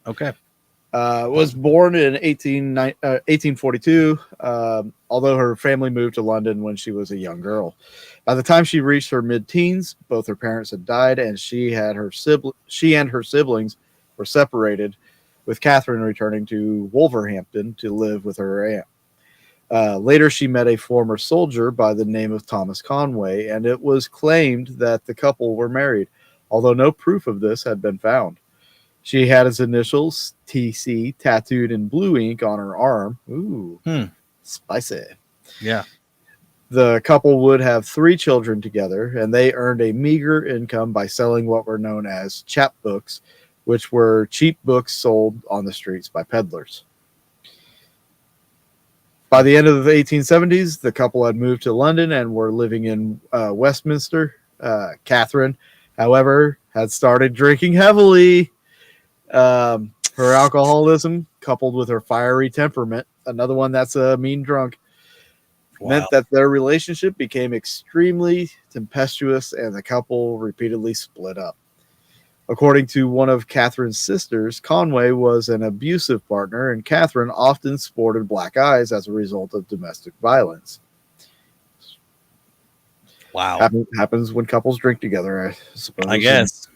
Okay. Was born in 1842, although her family moved to London when she was a young girl. By the time she reached her mid-teens, both her parents had died, and she and her siblings were separated, with Catherine returning to Wolverhampton to live with her aunt. Later, she met a former soldier by the name of Thomas Conway, and it was claimed that the couple were married, although no proof of this had been found. She had his initials, TC, tattooed in blue ink on her arm. Ooh, spicy. Yeah. The couple would have 3 children together, and they earned a meager income by selling what were known as chapbooks, which were cheap books sold on the streets by peddlers. By the end of the 1870s, the couple had moved to London and were living in Westminster. Catherine, however, had started drinking heavily. Her alcoholism, coupled with her fiery temperament, another one that's a mean drunk, meant that their relationship became extremely tempestuous and the couple repeatedly split up. According to one of Catherine's sisters, Conway was an abusive partner, and Catherine often sported black eyes as a result of domestic violence. Wow. Happens when couples drink together, I suppose. I guess.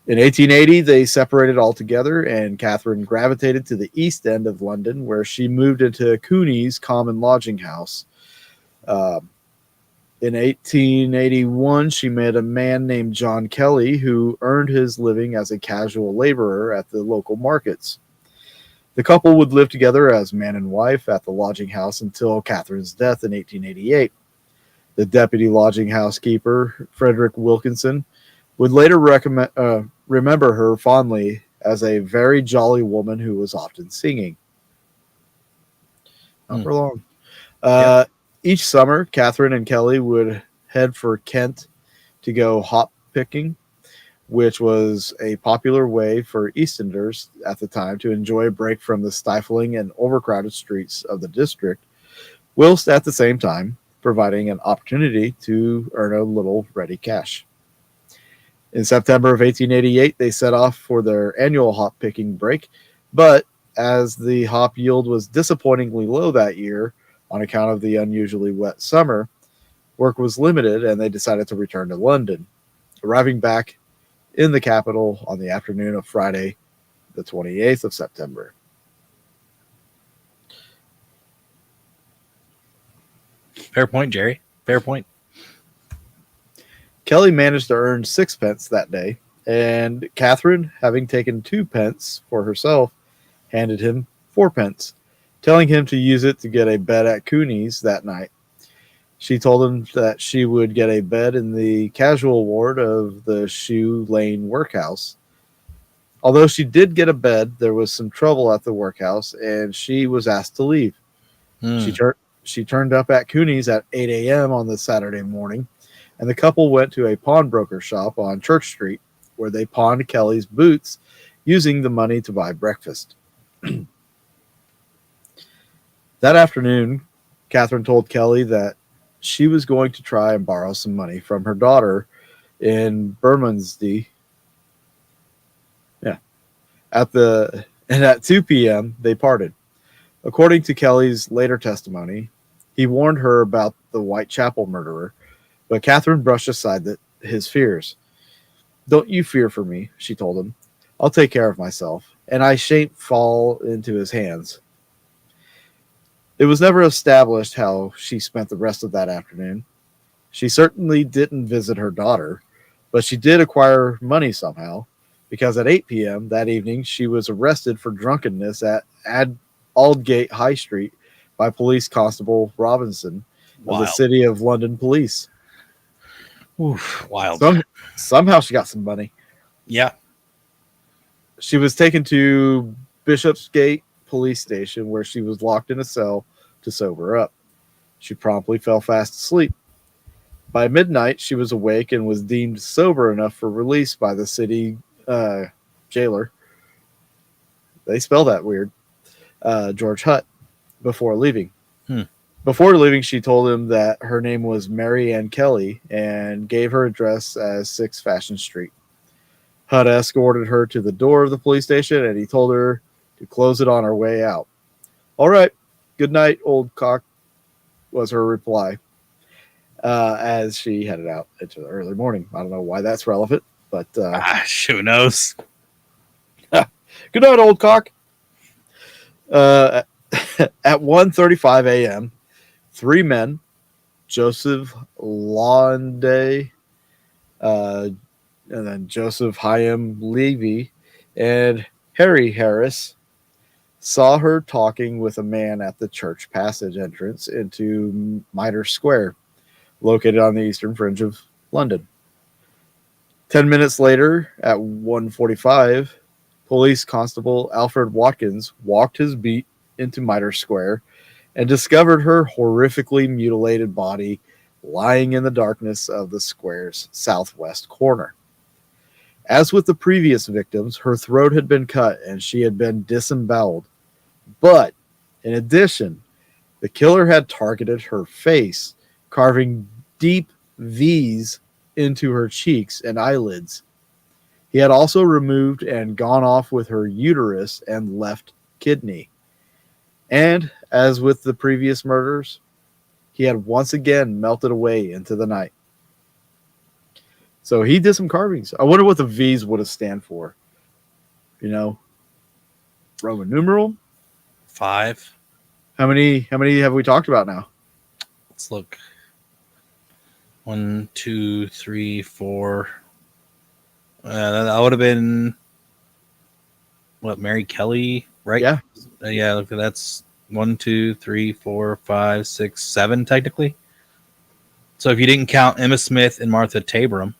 In 1880, they separated altogether, and Catherine gravitated to the east end of London, where she moved into Cooney's common lodging house. In 1881, she met a man named John Kelly, who earned his living as a casual laborer at the local markets. The couple would live together as man and wife at the lodging house until Catherine's death in 1888. The deputy lodging housekeeper, Frederick Wilkinson, would later remember her fondly as a very jolly woman who was often singing. Not for long. Each summer, Catherine and Kelly would head for Kent to go hop picking, which was a popular way for Eastenders at the time to enjoy a break from the stifling and overcrowded streets of the district, whilst at the same time providing an opportunity to earn a little ready cash. In September of 1888, they set off for their annual hop picking break, but as the hop yield was disappointingly low that year on account of the unusually wet summer, work was limited and they decided to return to London, arriving back in the capital on the afternoon of Friday, the 28th of September. Fair point, Jerry. Fair point. Kelly managed to earn 6 pence that day, and Catherine, having taken 2 pence for herself, handed him 4 pence, telling him to use it to get a bed at Cooney's that night. She told him that she would get a bed in the casual ward of the Shoe Lane workhouse. Although she did get a bed, there was some trouble at the workhouse, and she was asked to leave. She turned up at Cooney's at 8 a.m. on the Saturday morning, and the couple went to a pawnbroker shop on Church Street, where they pawned Kelly's boots, using the money to buy breakfast. That afternoon, Catherine told Kelly that she was going to try and borrow some money from her daughter in Bermondsey. At 2 p.m., they parted. According to Kelly's later testimony, he warned her about the Whitechapel murderer, but Catherine brushed aside his fears. "Don't you fear for me," she told him. "I'll take care of myself, and I shan't fall into his hands." It was never established how she spent the rest of that afternoon. She certainly didn't visit her daughter, but she did acquire money somehow, because at 8 p.m. that evening, she was arrested for drunkenness at Aldgate High Street by Police Constable Robinson of the City of London Police. Oof, wild. Somehow she got some money. Yeah. She was taken to Bishopsgate Police Station, where she was locked in a cell to sober up. She promptly fell fast asleep. By midnight, she was awake and was deemed sober enough for release by the city jailer. They spell that weird. George Hutt, before leaving. Before leaving, she told him that her name was Mary Ann Kelly and gave her address as 6 Fashion Street. Hutt escorted her to the door of the police station, and he told her to close it on her way out. "All right, good night, old cock," was her reply, as she headed out into the early morning. I don't know why that's relevant, but who knows? Good night, old cock. At 1:35 a.m., 3 men, Joseph Launday, and then Joseph Hyam Levy, and Harry Harris, saw her talking with a man at the church passage entrance into Mitre Square, located on the eastern fringe of London. 10 minutes later, at 1:45, Police Constable Alfred Watkins walked his beat into Mitre Square and discovered her horrifically mutilated body lying in the darkness of the square's southwest corner. As with the previous victims, her throat had been cut and she had been disemboweled. But, in addition, the killer had targeted her face, carving deep V's into her cheeks and eyelids. He had also removed and gone off with her uterus and left kidney. And, as with the previous murders, he had once again melted away into the night. So he did some carvings. I wonder what the V's would have stand for. You know, Roman numeral. 5. How many have we talked about now? Let's look. 1, 2, 3, 4. That would have been what, Mary Kelly, right? Yeah. Yeah, look, that's 1, 2, 3, 4, 5, 6, 7 technically. So if you didn't count Emma Smith and Martha Tabram,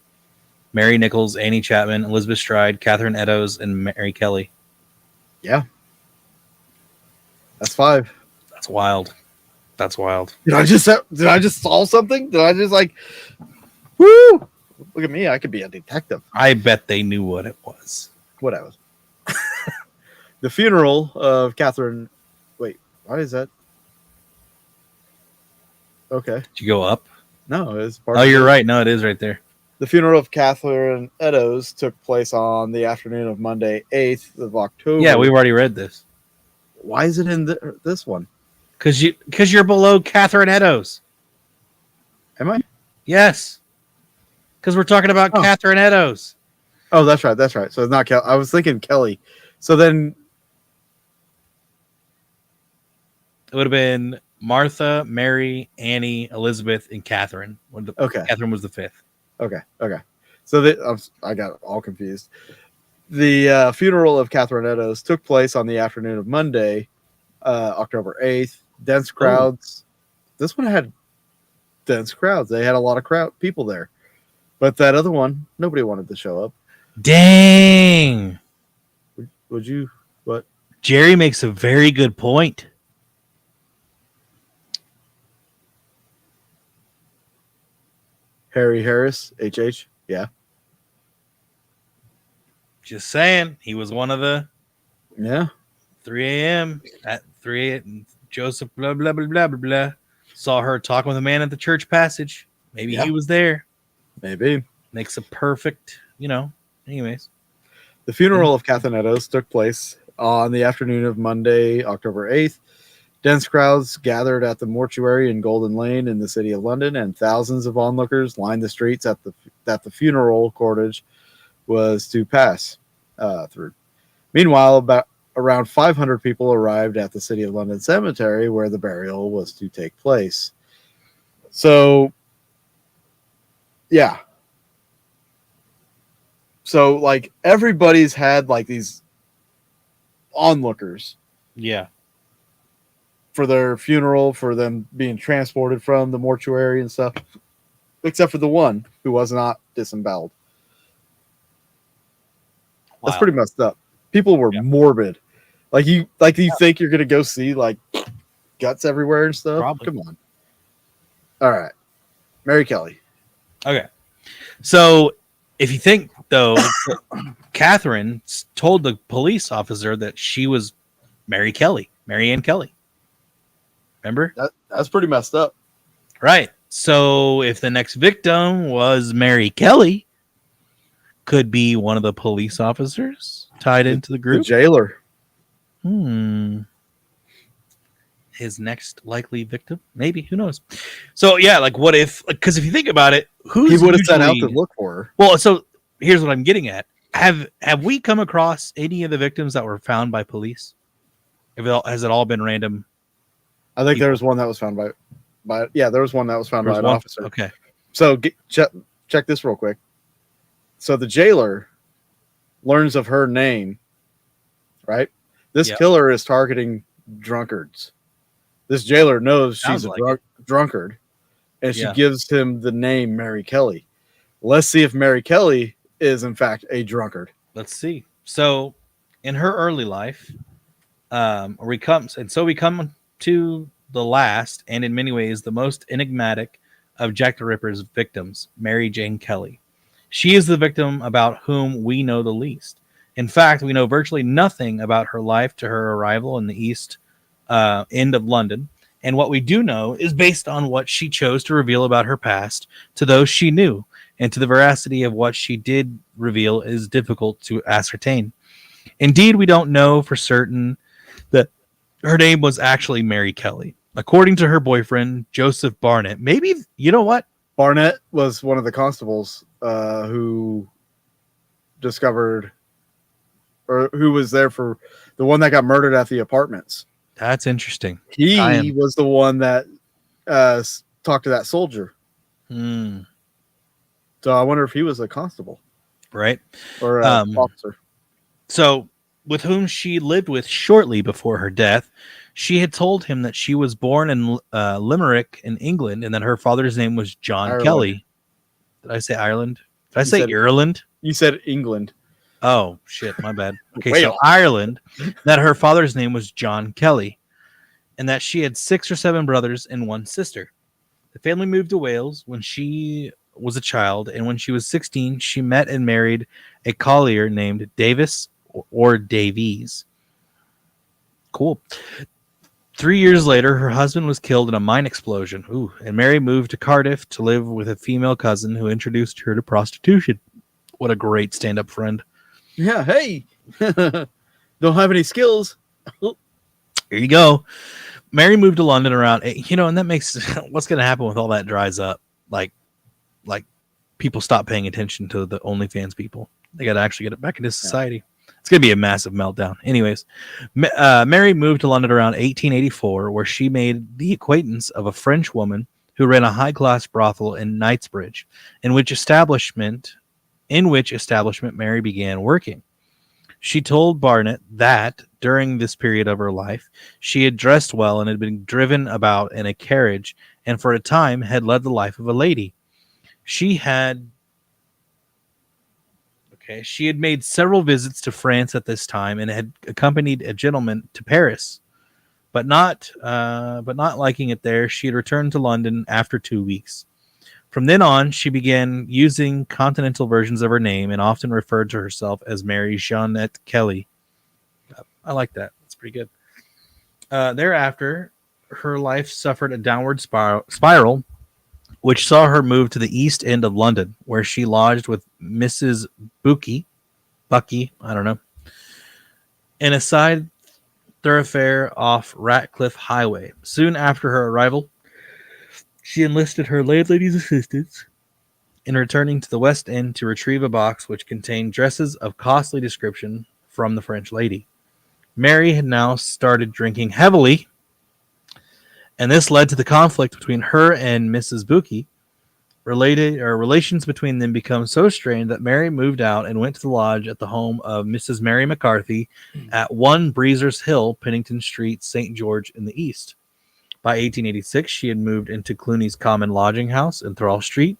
Mary Nichols, Annie Chapman, Elizabeth Stride, Catherine Eddowes, and Mary Kelly. Yeah. That's 5. That's wild. That's wild. Did I just solve something? Did I just woo? Look at me. I could be a detective. I bet they knew what it was. Whatever. The funeral of Catherine. Wait, why is that? Okay. Did you go up? No, it's part Oh, of you're it. right. No, it is right there. The funeral of Catherine Eddowes took place on the afternoon of Monday, 8th of October. Yeah, we've already read this. Why is it in this one? Because you're below Catherine Eddowes. Am I? Yes. Because we're talking about Catherine Eddowes. Oh, that's right. That's right. So it's not Kelly. I was thinking Kelly. So then it would have been Martha, Mary, Annie, Elizabeth, and Catherine. Okay. Catherine was the 5th. Okay. So I got all confused. The funeral of Catherine Eddowes took place on the afternoon of Monday, October 8th. Dense crowds. This one had dense crowds. They had a lot of people there. But that other one, nobody wanted to show up. Dang. Would you? What? Jerry makes a very good point. Harry Harris, HH. Yeah. Just saying. He was one of the Yeah. 3 a.m. at 3 a.m. Joseph, blah, blah, blah, blah, blah, blah. Saw her talking with a man at the church passage. Maybe he was there. Maybe. Makes a perfect, anyways. The funeral of Catherine Eddowes took place on the afternoon of Monday, October 8th. Dense crowds gathered at the mortuary in Golden Lane in the city of London, and thousands of onlookers lined the streets that the funeral cortege was to pass through. Meanwhile, around 500 people arrived at the City of London Cemetery where the burial was to take place. So, yeah. So, everybody's had, these onlookers. Yeah. For their funeral, for them being transported from the mortuary and stuff. Except for the one who was not disemboweled. Wow. That's pretty messed up. People were morbid. You think you're gonna go see guts everywhere and stuff? Probably. Come on. All right. Mary Kelly. Okay. So if you think though, Catherine told the police officer that she was Mary Ann Kelly. Remember? That's pretty messed up. Right. So if the next victim was Mary Kelly, could be one of the police officers tied into the group. The jailer. His next likely victim? Maybe. Who knows? So yeah, what if? Because if you think about it, he would have set out to look for her? Well, so here's what I'm getting at. Have we come across any of the victims that were found by police? Has it all been random? I think there was one that was found by there was one that was found by an officer. Okay. So check this real quick. So the jailer learns of her name, right? This killer is targeting drunkards. This jailer knows she's a drunkard, and she gives him the name Mary Kelly. Let's see if Mary Kelly is, in fact, a drunkard. Let's see. So in her early life, we come to the last and in many ways the most enigmatic of Jack the Ripper's victims, Mary Jane Kelly. She is the victim about whom we know the least. In fact, we know virtually nothing about her life to her arrival in the east end of London. And what we do know is based on what she chose to reveal about her past to those she knew. and to the veracity of what she did reveal is difficult to ascertain. Indeed, we don't know for certain that her name was actually Mary Kelly. According to her boyfriend, Joseph Barnett, maybe, you know what? Barnett was one of the constables who discovered, or who was there for the one that got murdered at the apartments. That's interesting. He was the one that talked to that soldier. Hmm. So I wonder if he was a constable, Right? or officer. So, with whom she lived with shortly before her death, she had told him that she was born in Limerick in England and that her father's name was John Ireland. Kelly. Did I say Ireland? Did I say said- Ireland? You said England. Oh, shit, my bad. Okay, Wales. so Ireland, that her father's name was John Kelly, and that she had 6 or 7 brothers and 1 sister. The family moved to Wales when she was a child, and when she was 16, she met and married a collier named Davis or Davies. Cool. 3 years later, her husband was killed in a mine explosion. Ooh, and Mary moved to Cardiff to live with a female cousin who introduced her to prostitution. What a great stand-up friend. Yeah. Hey, don't have any skills. Here you go. Mary moved to London around, and that makes what's going to happen with all that dries up. Like people stop paying attention to the OnlyFans people. They got to actually get it back into society. Yeah. It's going to be a massive meltdown. Anyways, Mary moved to London around 1884, where she made the acquaintance of a French woman who ran a high-class brothel in Knightsbridge, in which establishment Mary began working. She told Barnett that during this period of her life, she had dressed well and had been driven about in a carriage, and for a time had led the life of a lady. She had made several visits to France at this time and had accompanied a gentleman to Paris, but not liking it there, she had returned to London after 2 weeks. From then on, she began using continental versions of her name and often referred to herself as Mary Jeanette Kelly. I like that. That's pretty good. Thereafter, her life suffered a downward spiral, which saw her move to the East End of London, where she lodged with Mrs. Bucky, I don't know, in a side thoroughfare off Ratcliffe Highway. Soon after her arrival, she enlisted her landlady's assistance in returning to the West End to retrieve a box which contained dresses of costly description from the French lady. Mary had now started drinking heavily, and this led to the conflict between her and Mrs. Bucky. Relations between them become so strained that Mary moved out and went to the lodge at the home of Mrs. Mary McCarthy at 1 Breezers Hill, Pennington Street, St. George in the East. By 1886, she had moved into Clooney's Common Lodging House in Thrall Street,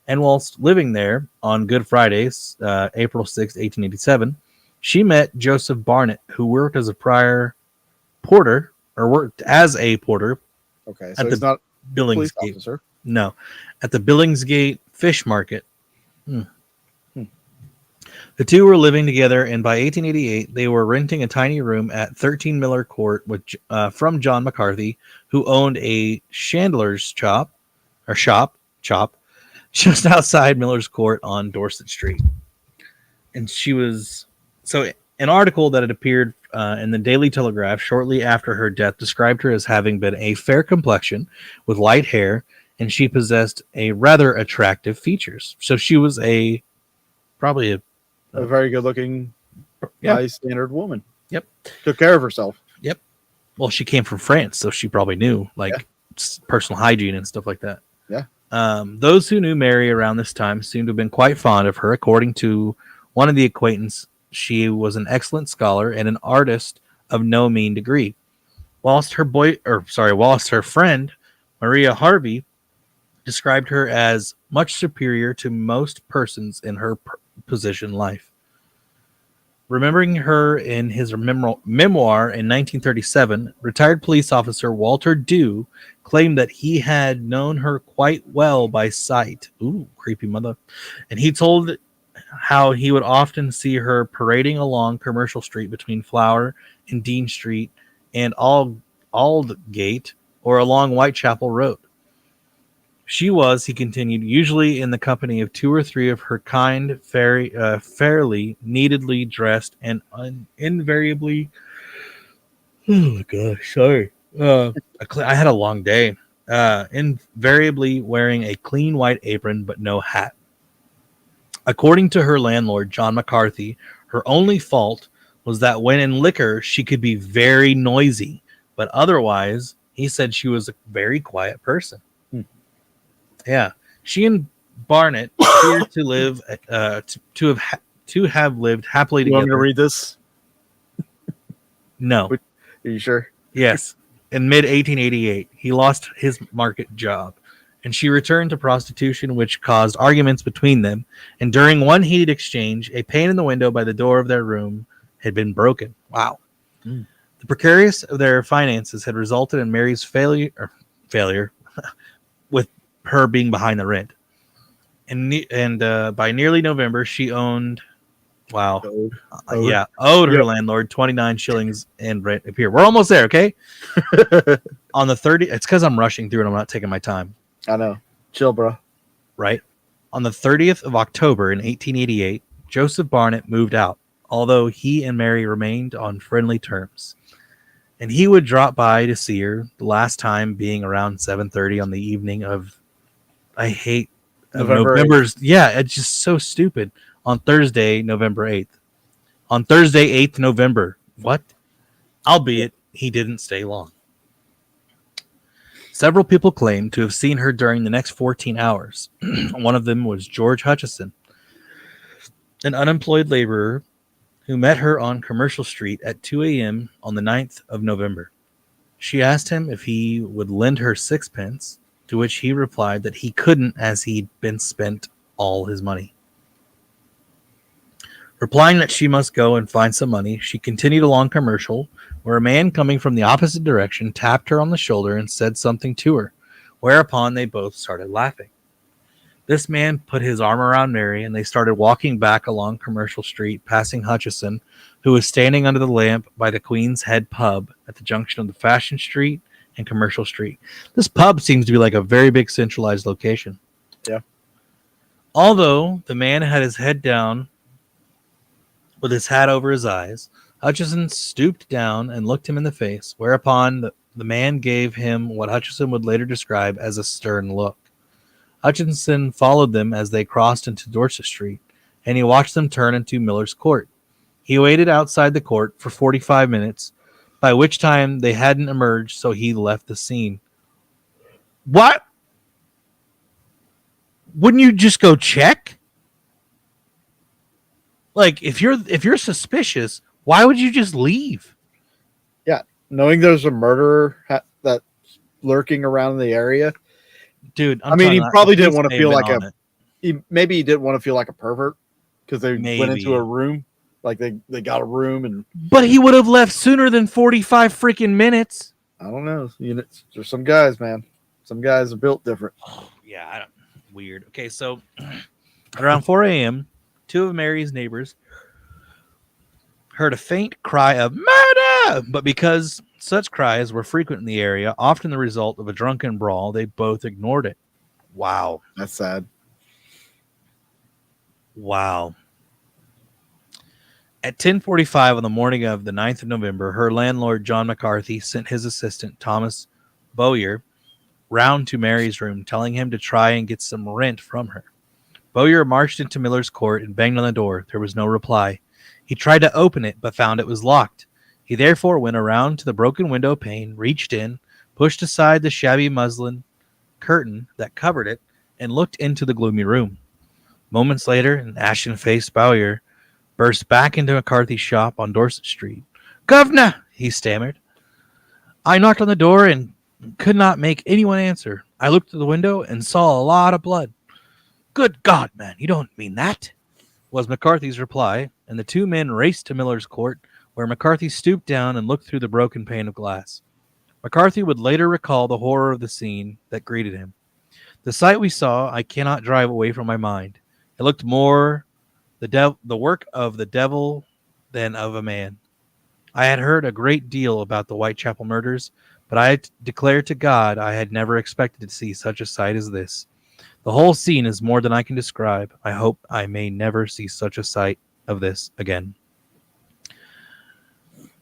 and whilst living there on Good Fridays, April 6, 1887, she met Joseph Barnett, who worked as a porter. Okay, so it's not police Billingsgate. officer. No, at the Billingsgate Fish Market. The two were living together, and by 1888, they were renting a tiny room at 13 Miller Court from John McCarthy, who owned a chandler's shop just outside Miller's Court on Dorset Street. And an article that had appeared in the Daily Telegraph shortly after her death described her as having been a fair complexion with light hair, and she possessed a rather attractive features. So she was probably a very good-looking, high-standard woman. Yep. Took care of herself. Yep. Well, she came from France, so she probably knew personal hygiene and stuff like that. Yeah. Those who knew Mary around this time seemed to have been quite fond of her. According to one of the acquaintance, she was an excellent scholar and an artist of no mean degree. Whilst her friend Maria Harvey described her as much superior to most persons in her position in life. Remembering her in his memoir in 1937, retired police officer Walter Dew claimed that he had known her quite well by sight. Ooh, creepy mother. And he told how he would often see her parading along Commercial Street between Flower and Dean Street and Aldgate, or along Whitechapel Road. He continued, usually in the company of 2 or 3 of her kind, fairly neatedly dressed, and invariably. Oh my gosh, sorry. I had a long day. Invariably wearing a clean white apron, but no hat. According to her landlord, John McCarthy, her only fault was that when in liquor, she could be very noisy, but otherwise, he said she was a very quiet person. Yeah, she and Barnett appeared to live to have lived happily You want me to together. read this? No. Are you sure? Yes. In mid 1888, he lost his market job, and she returned to prostitution, which caused arguments between them. And during one heated exchange, a pane in the window by the door of their room had been broken. Wow. Mm. The precarious of their finances had resulted in Mary's failure with her being behind the rent. And by nearly November, she owed her landlord 29 shillings in rent a year. We're almost there, okay? On the 30th, it's because I'm rushing through and I'm not taking my time. I know. Chill, bro. Right? On the 30th of October in 1888, Joseph Barnett moved out, although he and Mary remained on friendly terms. And he would drop by to see her, the last time being around 7:30 on the evening of November's. Yeah, it's just so stupid. On Thursday, November 8th. On Thursday, 8th November. What? Albeit, he didn't stay long. Several people claimed to have seen her during the next 14 hours. One of them was George Hutchison, an unemployed laborer who met her on Commercial Street at 2 a.m. on the 9th of November. She asked him if he would lend her 6pence, to which he replied that he couldn't as he'd been spent all his money. Replying that she must go and find some money, she continued along Commercial, where a man coming from the opposite direction tapped her on the shoulder and said something to her, whereupon they both started laughing. This man put his arm around Mary, and they started walking back along Commercial Street, passing Hutchison, who was standing under the lamp by the Queen's Head pub at the junction of the Fashion Street and Commercial Street. This pub seems to be like a very big centralized location. Yeah. Although the man had his head down with his hat over his eyes, Hutchison stooped down and looked him in the face, whereupon the man gave him what Hutchison would later describe as a stern look. Hutchinson followed them as they crossed into Dorset Street, and he watched them turn into Miller's Court. He waited outside the court for 45 minutes, by which time they hadn't emerged, so he left the scene. What? Wouldn't you just go check? Like, if you're suspicious, why would you just leave? Yeah, knowing there's a murderer that's lurking around the area. Dude, he probably didn't want to feel like maybe he didn't want to feel like a pervert because they went into a room, like they got a room But he would have left sooner than 45 freaking minutes. I don't know. There's some guys, man. Some guys are built different. Yeah, weird. Okay, so around 4 a.m., 2 of Mary's neighbors heard a faint cry of murder, but because such cries were frequent in the area, often the result of a drunken brawl, they both ignored it. Wow. That's sad. Wow. At 10:45 on the morning of the 9th of November, her landlord, John McCarthy, sent his assistant, Thomas Bowyer, round to Mary's room, telling him to try and get some rent from her. Bowyer marched into Miller's Court and banged on the door. There was no reply. He tried to open it, but found it was locked. He therefore went around to the broken window pane, reached in, pushed aside the shabby muslin curtain that covered it, and looked into the gloomy room. Moments later, an ashen-faced Bowyer burst back into McCarthy's shop on Dorset Street. "Governor," he stammered. "I knocked on the door and could not make anyone answer. I looked through the window and saw a lot of blood." "Good God, man, you don't mean that," was McCarthy's reply, and the 2 men raced to Miller's Court, where McCarthy stooped down and looked through the broken pane of glass. McCarthy would later recall the horror of the scene that greeted him. "The sight we saw I cannot drive away from my mind. It looked more the work of the devil than of a man. I had heard a great deal about the Whitechapel murders, but I declare to God I had never expected to see such a sight as this. The whole scene is more than I can describe. I hope I may never see such a sight of this again.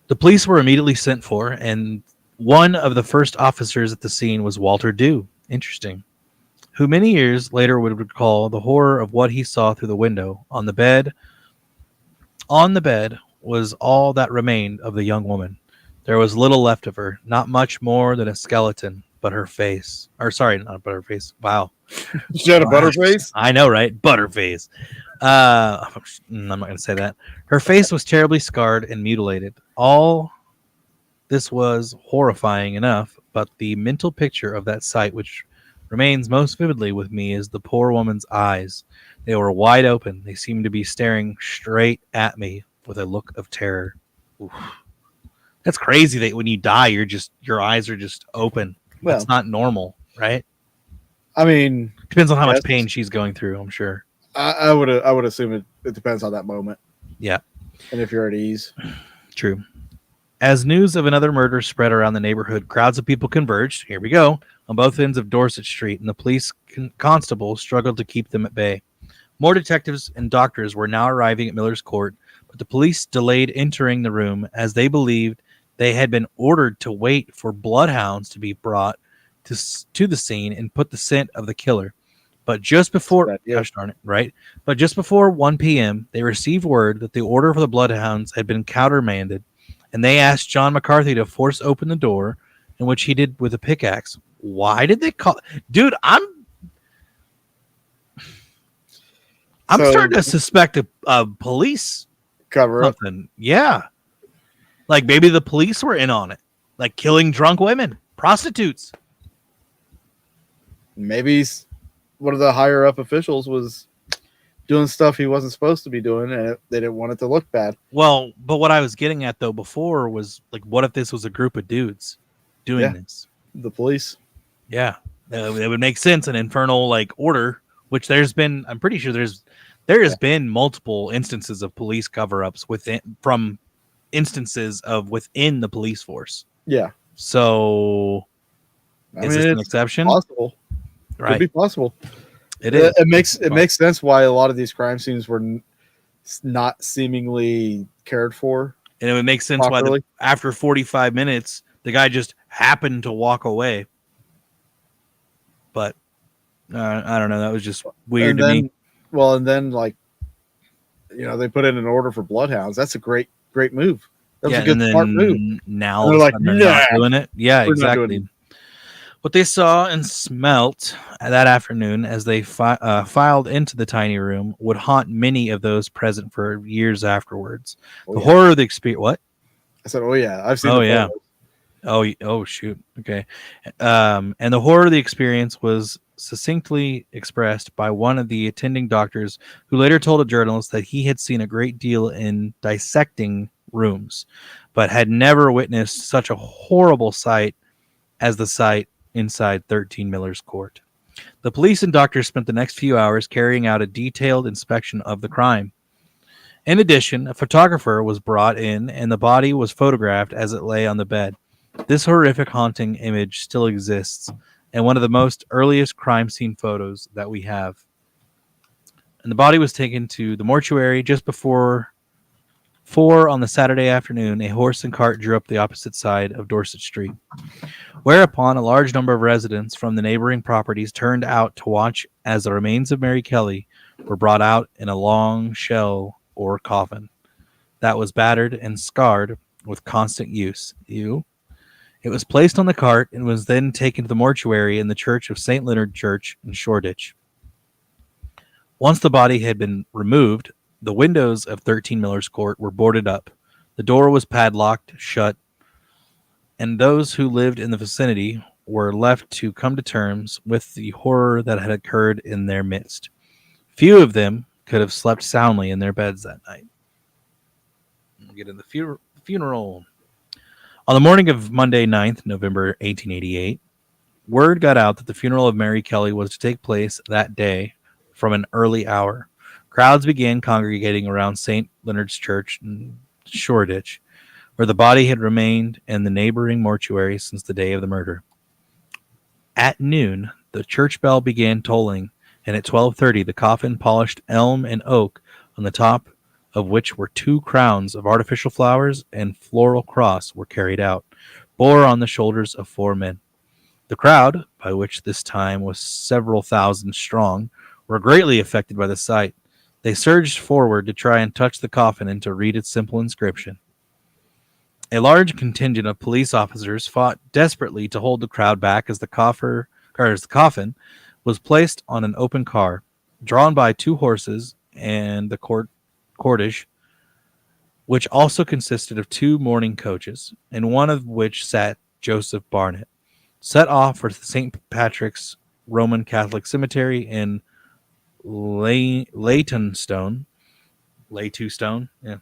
The police were immediately sent for, and one of the first officers at the scene was Walter Dew. Interesting. Who many years later would recall the horror of what he saw through the window. On the bed was all that remained of the young woman. There was little left of her, not much more than a skeleton, but her face. Or sorry, not but her face. Wow. She had a butterface? I know, right? Butterface. I'm not going to say that. Her face was terribly scarred and mutilated. All this was horrifying enough, but the mental picture of that sight which remains most vividly with me is the poor woman's eyes. They were wide open. They seemed to be staring straight at me with a look of terror. Oof. That's crazy that when you die, your eyes are just open. Well, that's not normal, right? I mean, depends on how much pain she's going through, I'm sure. I would assume it depends on that moment. Yeah. And if you're at ease. True. As news of another murder spread around the neighborhood, crowds of people converged, here we go, on both ends of Dorset Street, and the police constables struggled to keep them at bay. More detectives and doctors were now arriving at Miller's Court, but the police delayed entering the room as they believed they had been ordered to wait for bloodhounds to be brought to the scene and put the scent of the killer. But just before, gosh darn it, right? But just before 1 p.m., they received word that the order for the bloodhounds had been countermanded, and they asked John McCarthy to force open the door, in which he did with a pickaxe. Why did they call? Dude, I'm starting to suspect a police cover up. Yeah, like maybe the police were in on it, like killing drunk women, prostitutes. Maybe one of the higher up officials was doing stuff he wasn't supposed to be doing, and they didn't want it to look bad. Well, but what I was getting at though before was like, what if this was a group of dudes doing this? The police. Yeah, it would make sense. An infernal like order, which I'm pretty sure there has been multiple instances of police cover-ups from instances of within the police force. Yeah. So is this an exception? Possible. Right. Could be possible. It is. It makes sense why a lot of these crime scenes were not seemingly cared for. And it would make sense properly. Why after 45 minutes, the guy just happened to walk away. But I don't know. That was just weird to me. Well, and then like, they put in an order for bloodhounds. That's a great move. That was a good smart move. Now they're like, not doing it. Yeah, exactly. What they saw and smelt that afternoon as they filed into the tiny room would haunt many of those present for years afterwards. The horror of the experience. What? I said, oh yeah, I've seen. Oh yeah. Oh shoot. Okay. And the horror of the experience was succinctly expressed by one of the attending doctors, who later told a journalist that he had seen a great deal in dissecting rooms, but had never witnessed such a horrible sight as the sight inside 13 Miller's Court. The police and doctors spent the next few hours carrying out a detailed inspection of the crime. In addition, a photographer was brought in, and the body was photographed as it lay on the bed. This horrific, haunting image still exists, and one of the most earliest crime scene photos that we have. And the body was taken to the mortuary just before 4 on the Saturday afternoon. A horse and cart drew up the opposite side of Dorset Street, whereupon a large number of residents from the neighboring properties turned out to watch as the remains of Mary Kelly were brought out in a long shell or coffin that was battered and scarred with constant use. It was placed on the cart and was then taken to the mortuary in the church of St. Leonard Church in Shoreditch. Once the body had been removed, the windows of 13 Miller's Court were boarded up. The door was padlocked shut, and those who lived in the vicinity were left to come to terms with the horror that had occurred in their midst. Few of them could have slept soundly in their beds that night. We'll get in the funeral. On the morning of Monday, 9th November 1888, word got out that the funeral of Mary Kelly was to take place that day from an early hour. Crowds began congregating around St. Leonard's Church in Shoreditch, where the body had remained in the neighboring mortuary since the day of the murder. At noon, the church bell began tolling, and at 12:30, the coffin, polished elm and oak, on the top of which were 2 crowns of artificial flowers and floral cross, were carried out, bore on the shoulders of 4 men. The crowd, by which this time was several thousand strong, were greatly affected by the sight. They surged forward to try and touch the coffin and to read its simple inscription. A large contingent of police officers fought desperately to hold the crowd back as the coffin was placed on an open car, drawn by 2 horses and the cortege, which also consisted of 2 mourning coaches, in one of which sat Joseph Barnett, set off for St. Patrick's Roman Catholic Cemetery in Leytonstone. Yeah.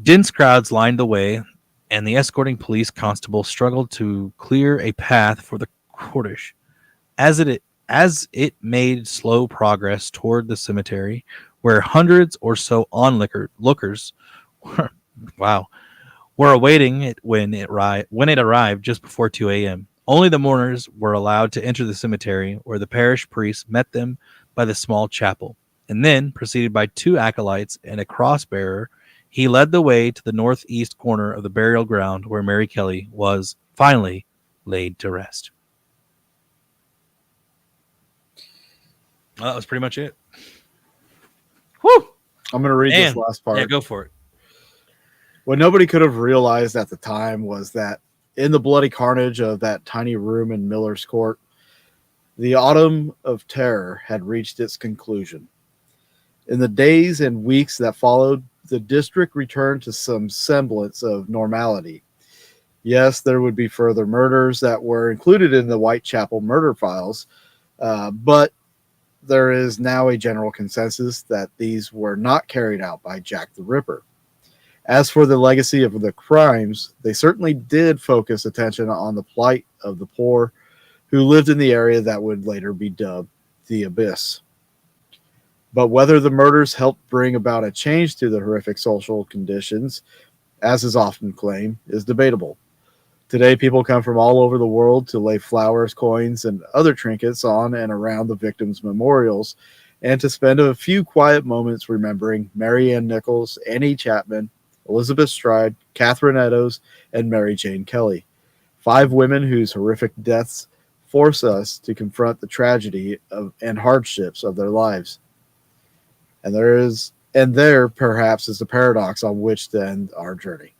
Dense crowds lined the way, and the escorting police constable struggled to clear a path for the cortege. As it made slow progress toward the cemetery, where hundreds or so onlookers were awaiting it when it arrived just before 2 a.m. Only the mourners were allowed to enter the cemetery, where the parish priest met them by the small chapel, and then, preceded by 2 acolytes and a cross-bearer, he led the way to the northeast corner of the burial ground where Mary Kelly was finally laid to rest. Well, that was pretty much it. Whew! I'm going to read this last part. Yeah, go for it. What nobody could have realized at the time was that in the bloody carnage of that tiny room in Miller's Court, the autumn of terror had reached its conclusion. In the days and weeks that followed, the district returned to some semblance of normality. Yes, there would be further murders that were included in the Whitechapel murder files, but there is now a general consensus that these were not carried out by Jack the Ripper. As for the legacy of the crimes, they certainly did focus attention on the plight of the poor who lived in the area that would later be dubbed the Abyss. But whether the murders helped bring about a change to the horrific social conditions, as is often claimed, is debatable. Today, people come from all over the world to lay flowers, coins, and other trinkets on and around the victims' memorials, and to spend a few quiet moments remembering Mary Ann Nichols, Annie Chapman, Elizabeth Stride, Catherine Eddowes, and Mary Jane Kelly, 5 women whose horrific deaths force us to confront the tragedy and hardships of their lives. And there perhaps is the paradox on which to end our journey.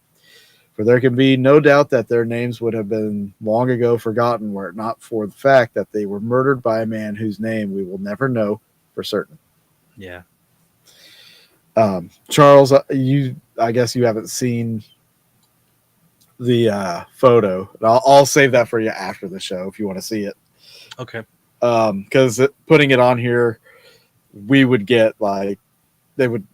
For there can be no doubt that their names would have been long ago forgotten were it not for the fact that they were murdered by a man whose name we will never know for certain. Yeah. Charles, I guess you haven't seen the photo. I'll save that for you after the show if you want to see it. Okay. Because putting it on here, we would get they would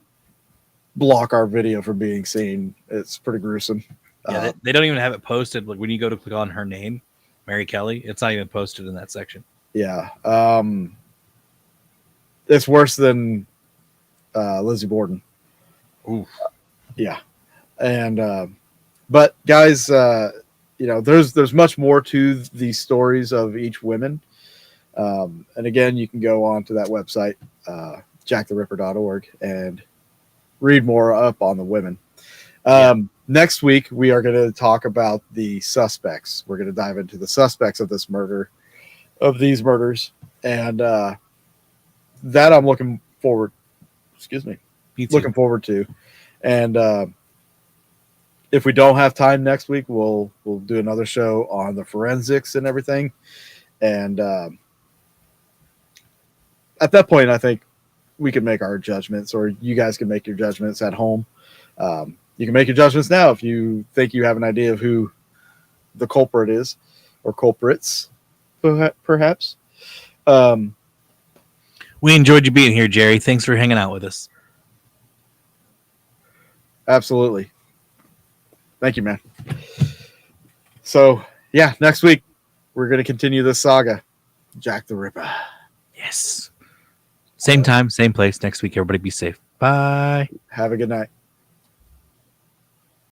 block our video from being seen. It's pretty gruesome. Yeah, they don't even have it posted. Like when you go to click on her name, Mary Kelly, it's not even posted in that section. Yeah. It's worse than Lizzie Borden. Ooh. Yeah. And but guys, there's much more to these stories of each woman. And again, you can go on to that website, jacktheripper.org, and read more up on the women. Next week, we are going to talk about the suspects. We're going to dive into the suspects of these murders. And that I'm looking forward to. And if we don't have time next week, we'll do another show on the forensics and everything. And at that point, I think we can make our judgments, or you guys can make your judgments at home. You can make your judgments now if you think you have an idea of who the culprit is, or culprits, perhaps. We enjoyed you being here, Jerry. Thanks for hanging out with us. Absolutely. Thank you, man. So, yeah, next week, we're going to continue this saga. Jack the Ripper. Yes. Same time, same place next week. Everybody be safe. Bye. Have a good night.